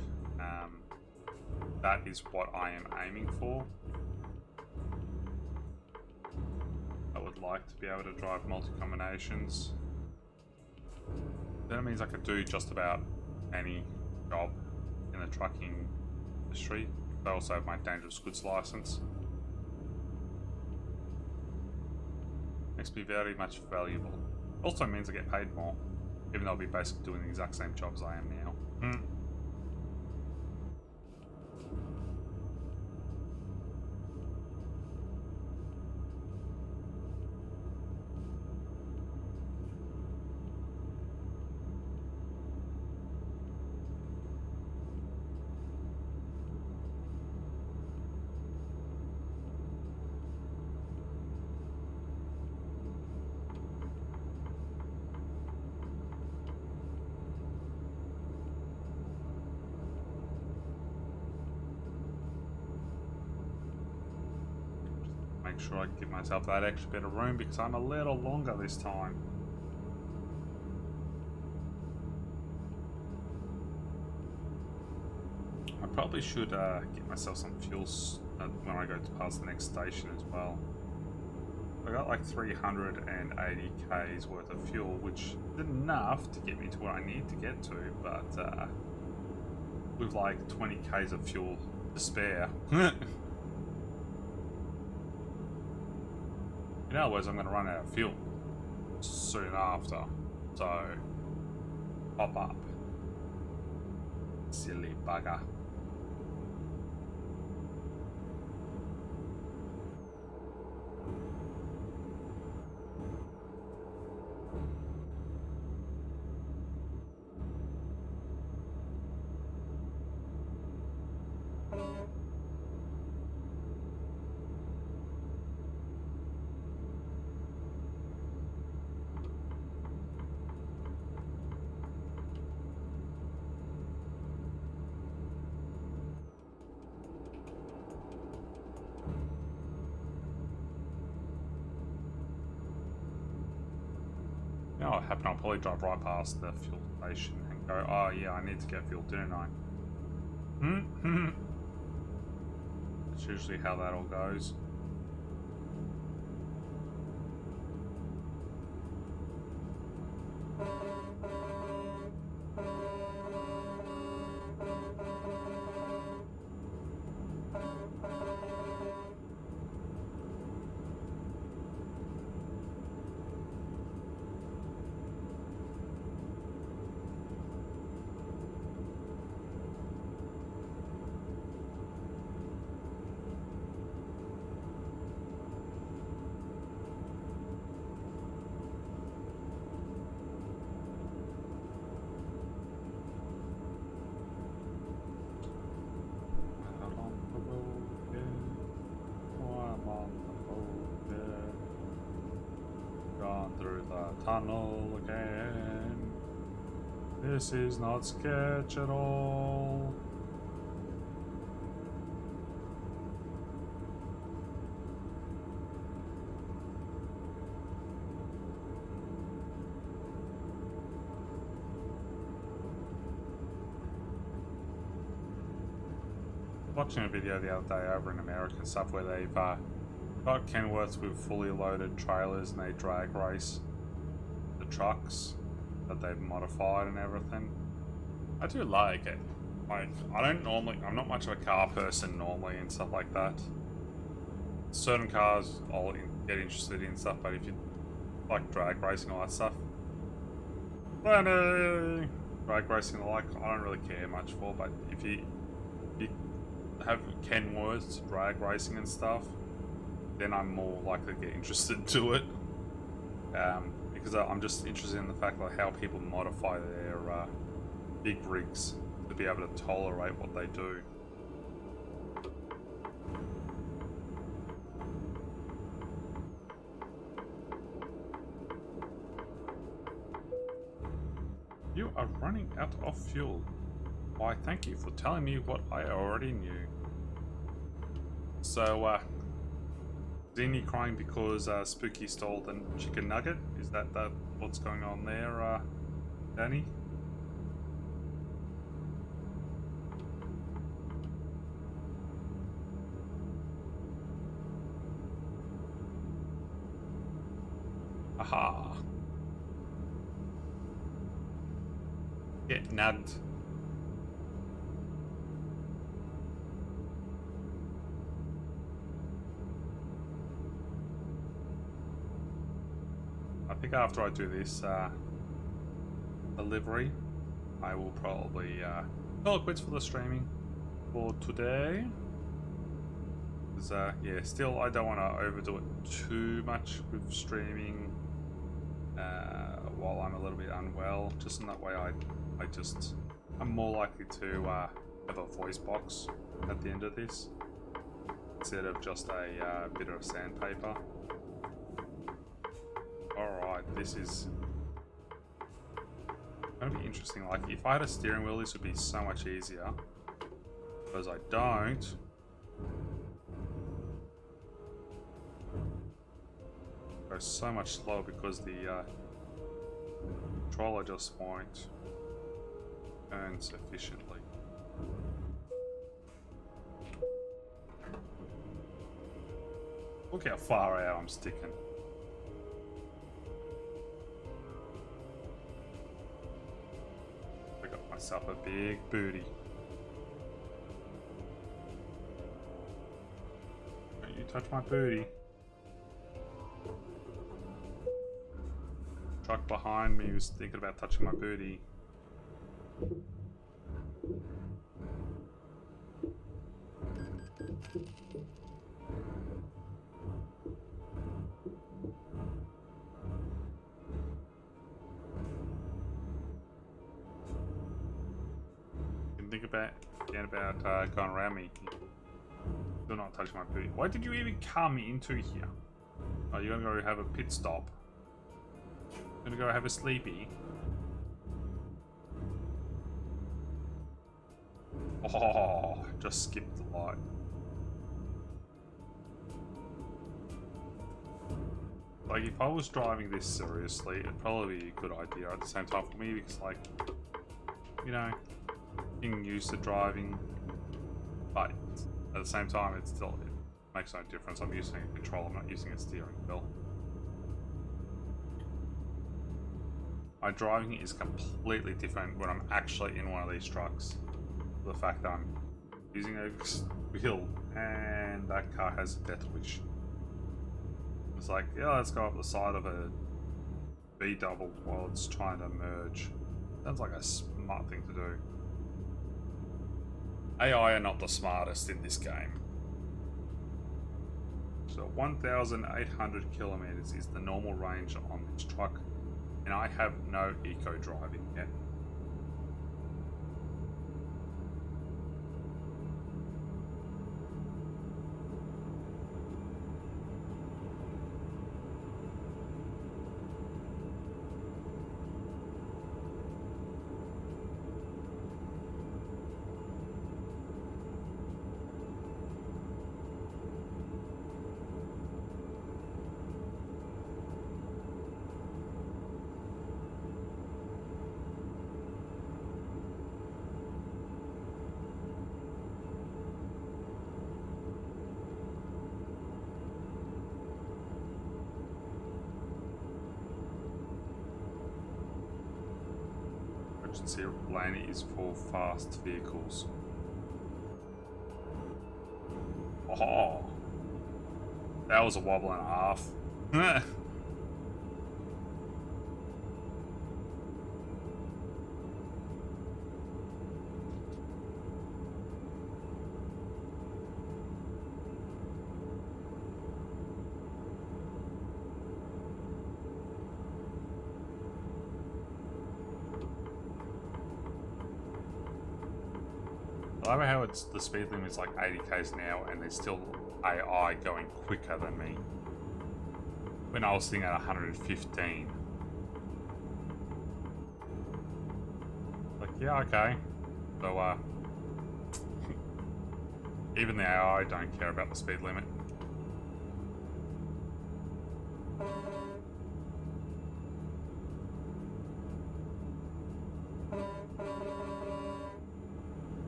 That is what I am aiming for. I would like to be able to drive multi-combinations. That means I could do just about any job in the trucking industry. I also have my dangerous goods license. Makes me very much valuable. Also means I get paid more, even though I'll be basically doing the exact same job as I am now. Make sure I give myself that extra bit of room because I'm a little longer this time. I probably should get myself some fuels when I go to pass the next station as well. I got like 380 k's worth of fuel, which is enough to get me to where I need to get to, but with like 20 k's of fuel to spare. In other words, I'm going to run out of fuel soon after, so pop up. Silly bugger. You know what happened? I'll probably drive right past the fuel station and go, oh yeah, I need to get fuel, didn't I? That's usually how that all goes. tunnel again. This is not sketch at all. Watching a video the other day over in America and stuff where they've got Kenworths with fully loaded trailers and they drag race the trucks that they've modified and everything. I do like it. Like, I'm not much of a car person normally and stuff like that. Certain cars I'll get interested in stuff, but if you like drag racing, all that stuff, drag racing, I don't really care much for. But if you have Kenworths drag racing and stuff, then I'm more likely to get interested to it. Because I'm just interested in the fact of how people modify their big rigs to be able to tolerate what they do. You are running out of fuel. Why, thank you for telling me what I already knew. So, Zini crying because Spooky stole the chicken nugget? Is that what's going on there, Danny? Aha! Get nugged. I think after I do this delivery, I will probably call it quits for the streaming for today. Because, yeah, still I don't want to overdo it too much with streaming while I'm a little bit unwell. Just in that way I'm more likely to have a voice box at the end of this instead of just a bit of sandpaper. Alright, this is going to be interesting. Like, if I had a steering wheel, this would be so much easier. Because I don't. Go so much slower because the controller just won't turn sufficiently. Look how far out I'm sticking. I got myself a big booty. Don't you touch my booty. Truck behind me was thinking about touching my booty. Think about going around me. Do not touch my booty. Why did you even come into here? Oh, you're gonna go have a pit stop. Gonna go have a sleepy. Oh, just skipped the light. Like, if I was driving this seriously, it'd probably be a good idea at the same time for me because, like, you know, getting used to driving, but at the same time, it makes no difference. I'm using a control, I'm not using a steering wheel. My driving is completely different when I'm actually in one of these trucks. The fact that I'm using a wheel and that car has a death wish. It's like, yeah, let's go up the side of a B-double while it's trying to merge. Sounds like a smart thing to do. AI are not the smartest in this game. So 1,800 kilometers is the normal range on this truck. And I have no eco driving yet. Emergency lane is for fast vehicles. Oh, that was a wobble and a half. I love how the speed limit is like 80 k's an hour and there's still AI going quicker than me. When I was sitting at 115. Like, yeah, okay. So, even the AI don't care about the speed limit.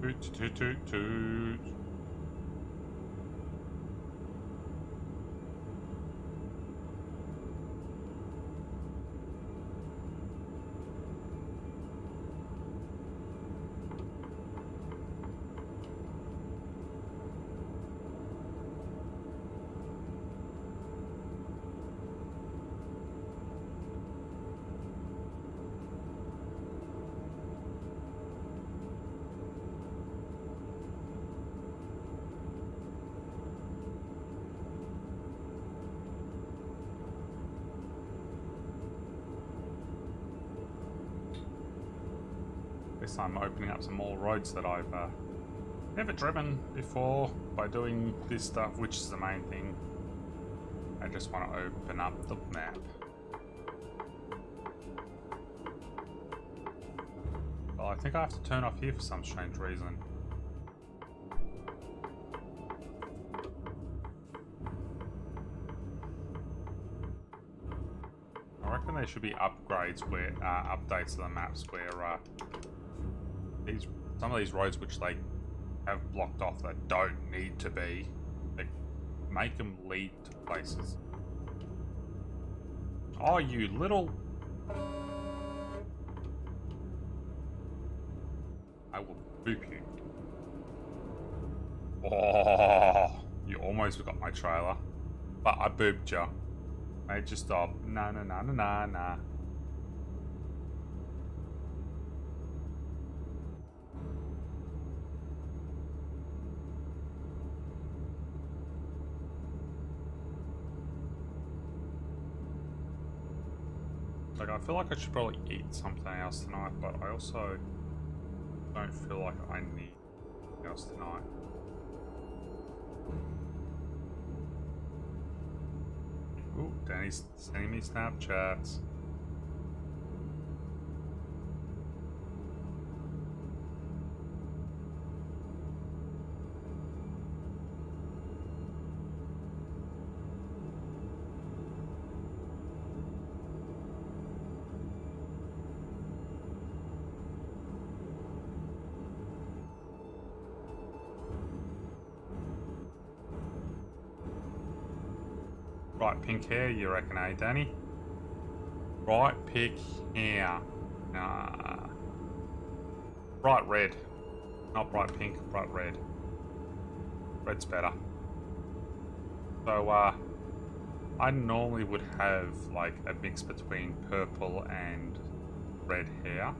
Toot, toot, toot, toot. This time I'm opening up some more roads that I've never driven before by doing this stuff, which is the main thing. I just want to open up the map. Well, I think I have to turn off here for some strange reason. I reckon there should be upgrades where updates to the maps where some of these roads which they have blocked off that don't need to be, they make them lead to places. Oh, you little... I will boop you. Oh, you almost got my trailer, but I booped you. Made you stop. Nah, nah, nah, nah, nah, nah. Like, I feel like I should probably eat something else tonight, but I also don't feel like I need anything else tonight. Ooh, Danny's sending me Snapchats. Bright pink hair, you reckon, eh, Danny? Bright pink hair. Nah. Bright red. Not bright pink, bright red. Red's better. So, I normally would have, like, a mix between purple and red hair.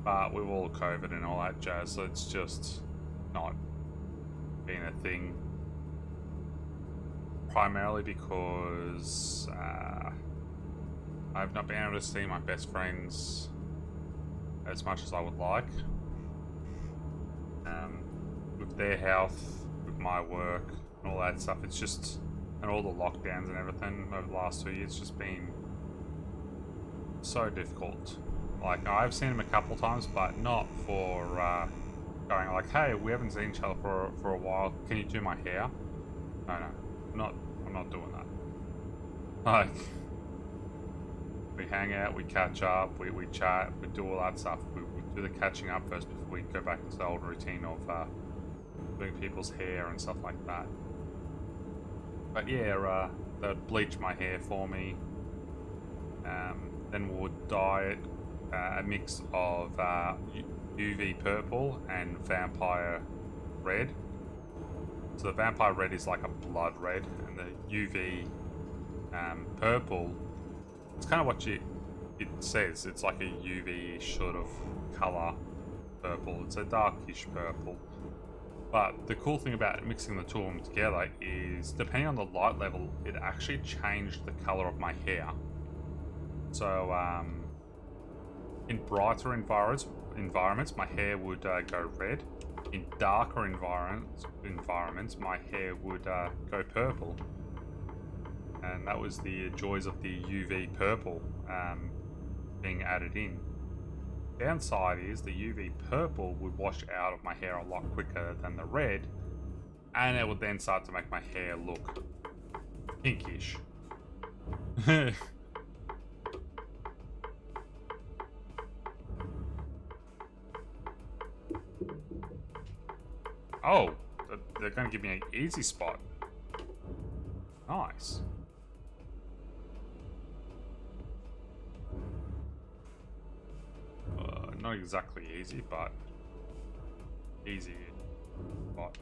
But with all COVID and all that jazz, so it's just not being a thing. Primarily because I've not been able to see my best friends as much as I would like. With their health, with my work, and all that stuff, it's just, and all the lockdowns and everything over the last 2 years, just been so difficult. Like, I've seen them a couple times, but not for going like, hey, we haven't seen each other for a while, can you do my hair? No, I'm not doing that. Like, we hang out, we catch up, we chat, we do all that stuff. We do the catching up first before we go back into the old routine of doing people's hair and stuff like that. But yeah, they'd bleach my hair for me, then would dye it a mix of UV purple and vampire red. So the vampire red is like a blood red, and the UV purple, it's kind of what it says. It's like a UV-ish sort of color purple. It's a darkish purple. But the cool thing about mixing the two of them together is, depending on the light level, it actually changed the color of my hair. So in brighter environments, my hair would go red. In darker environments, my hair would go purple. And that was the joys of the UV purple being added in. Downside is the UV purple would wash out of my hair a lot quicker than the red, and it would then start to make my hair look pinkish. Oh, they're going to give me an easy spot. Nice. Not exactly easy, but easy spot.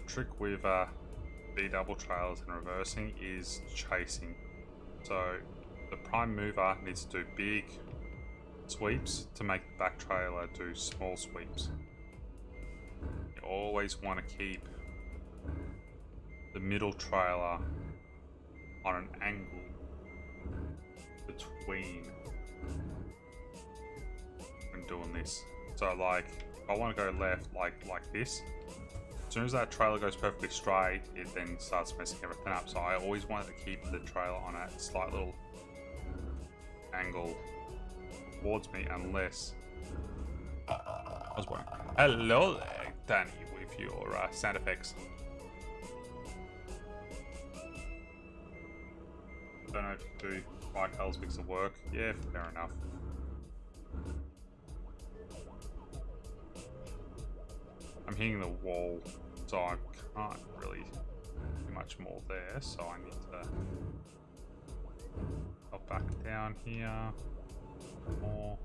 Trick with B double trailers and reversing is chasing. So the prime mover needs to do big sweeps to make the back trailer do small sweeps. You always want to keep the middle trailer on an angle between when doing this. So like if I want to go left like this, as soon as that trailer goes perfectly straight, it then starts messing everything up. So I always wanted to keep the trailer on a slight little angle towards me, unless I was wondering. Hello there, Danny, with your sound effects. Don't know if you do my colors mix of work. Yeah, fair enough. I'm hitting the wall, so I can't really do much more there, so I need to go back down here more.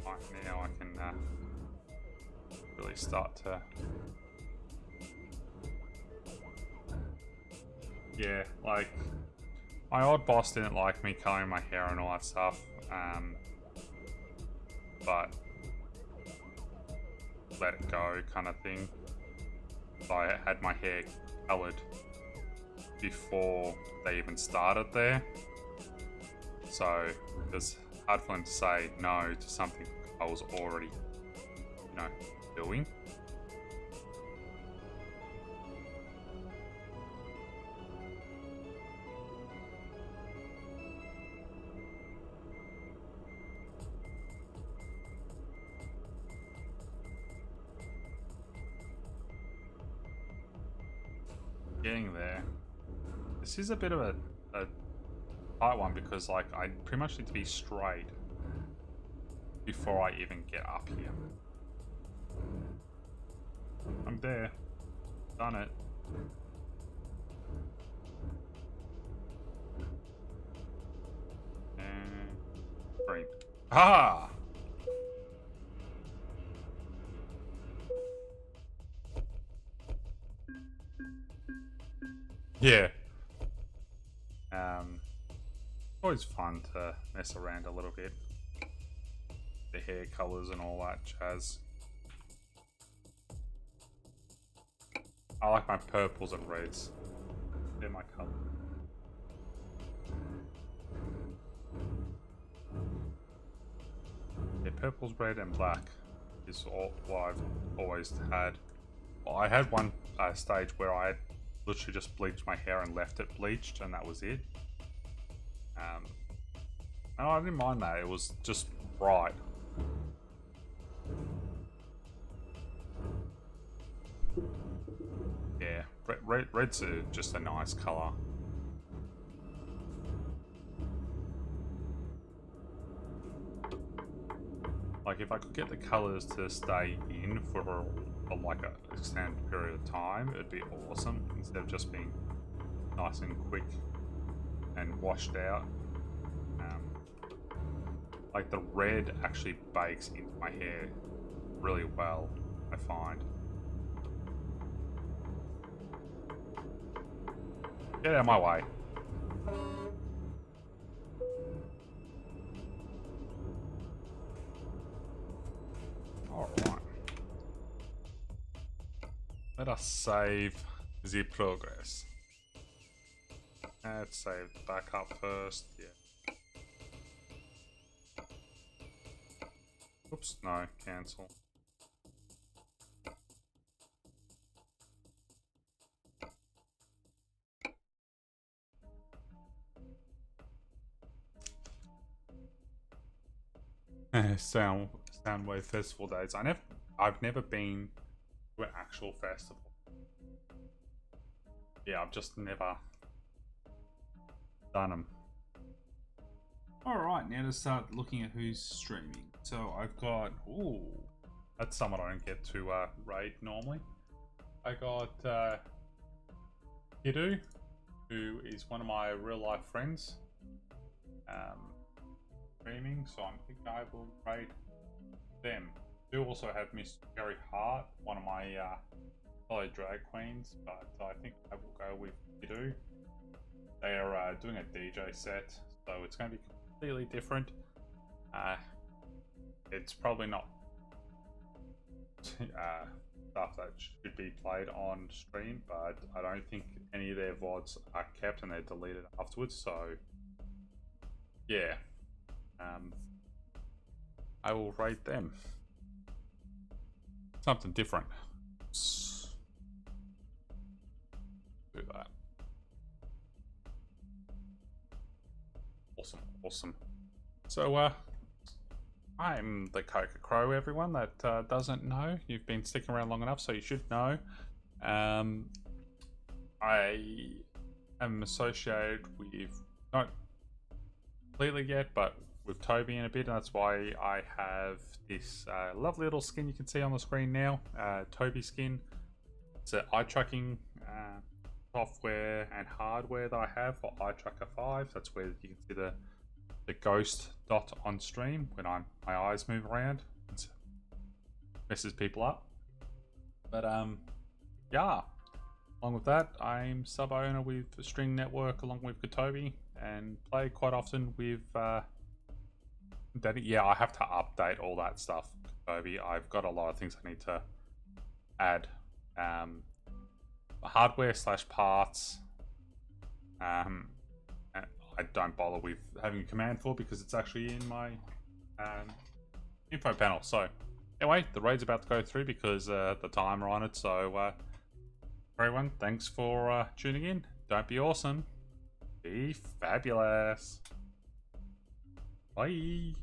Right, now I can really start to... Yeah, like, my old boss didn't like me coloring my hair and all that stuff, but let it go kind of thing. So I had my hair colored before they even started there, so it was hard for them to say no to something I was already, you know, doing. Getting there. This is a bit of a tight one because, like, I pretty much need to be straight before I even get up here. I'm there. Done it. And green. Ah! Yeah. Always fun to mess around a little bit. the hair colors and all that jazz. I like my purples and reds. They're my color. Yeah, purples, red, and black is all what I've always had. Well, I had one stage where I had literally just bleached my hair and left it bleached, and that was it. And I didn't mind that. It was just bright. Yeah, red's just a nice color. Like, if I could get the colors to stay in for like a extended period of time, it'd be awesome, instead of just being nice and quick and washed out. Like, the red actually bakes into my hair really well, I find. Get out of my way. Alright. Let us save the progress. Let's save the backup first. Yeah. Oops, no, cancel. Soundwave Festival days. I've never been to an actual festival. Yeah, I've just never done them. Alright, now to start looking at who's streaming. So I've got, ooh, that's someone I don't get to raid normally. I got Hidu, who is one of my real life friends, streaming, so I'm thinking I will raid them. I do also have Miss Cherry Hart, one of my fellow drag queens, but I think I will go with Hidu. They are doing a DJ set, so it's going to be completely different. It's probably not stuff that should be played on stream, but I don't think any of their VODs are kept and they're deleted afterwards, so yeah. I will rate them. Something different. Do that. Awesome. So, I'm the Coca Crow, everyone that doesn't know. You've been sticking around long enough, so you should know. I am associated with, not completely yet, but with Tobii in a bit, and that's why I have this lovely little skin you can see on the screen now, Tobii skin. It's an eye tracking software and hardware that I have for Eye Tracker 5. That's where you can see the ghost dot on stream when my eyes move around. It messes people up. But yeah. Along with that, I'm sub owner with String Network along with Tobii, and play quite often with yeah, I have to update all that stuff. Tobii, I've got a lot of things I need to add. Hardware / parts. And I don't bother with having a command for because it's actually in my info panel. So anyway, the raid's about to go through because the timer on it. So everyone, thanks for tuning in. Don't be awesome. Be fabulous. Bye.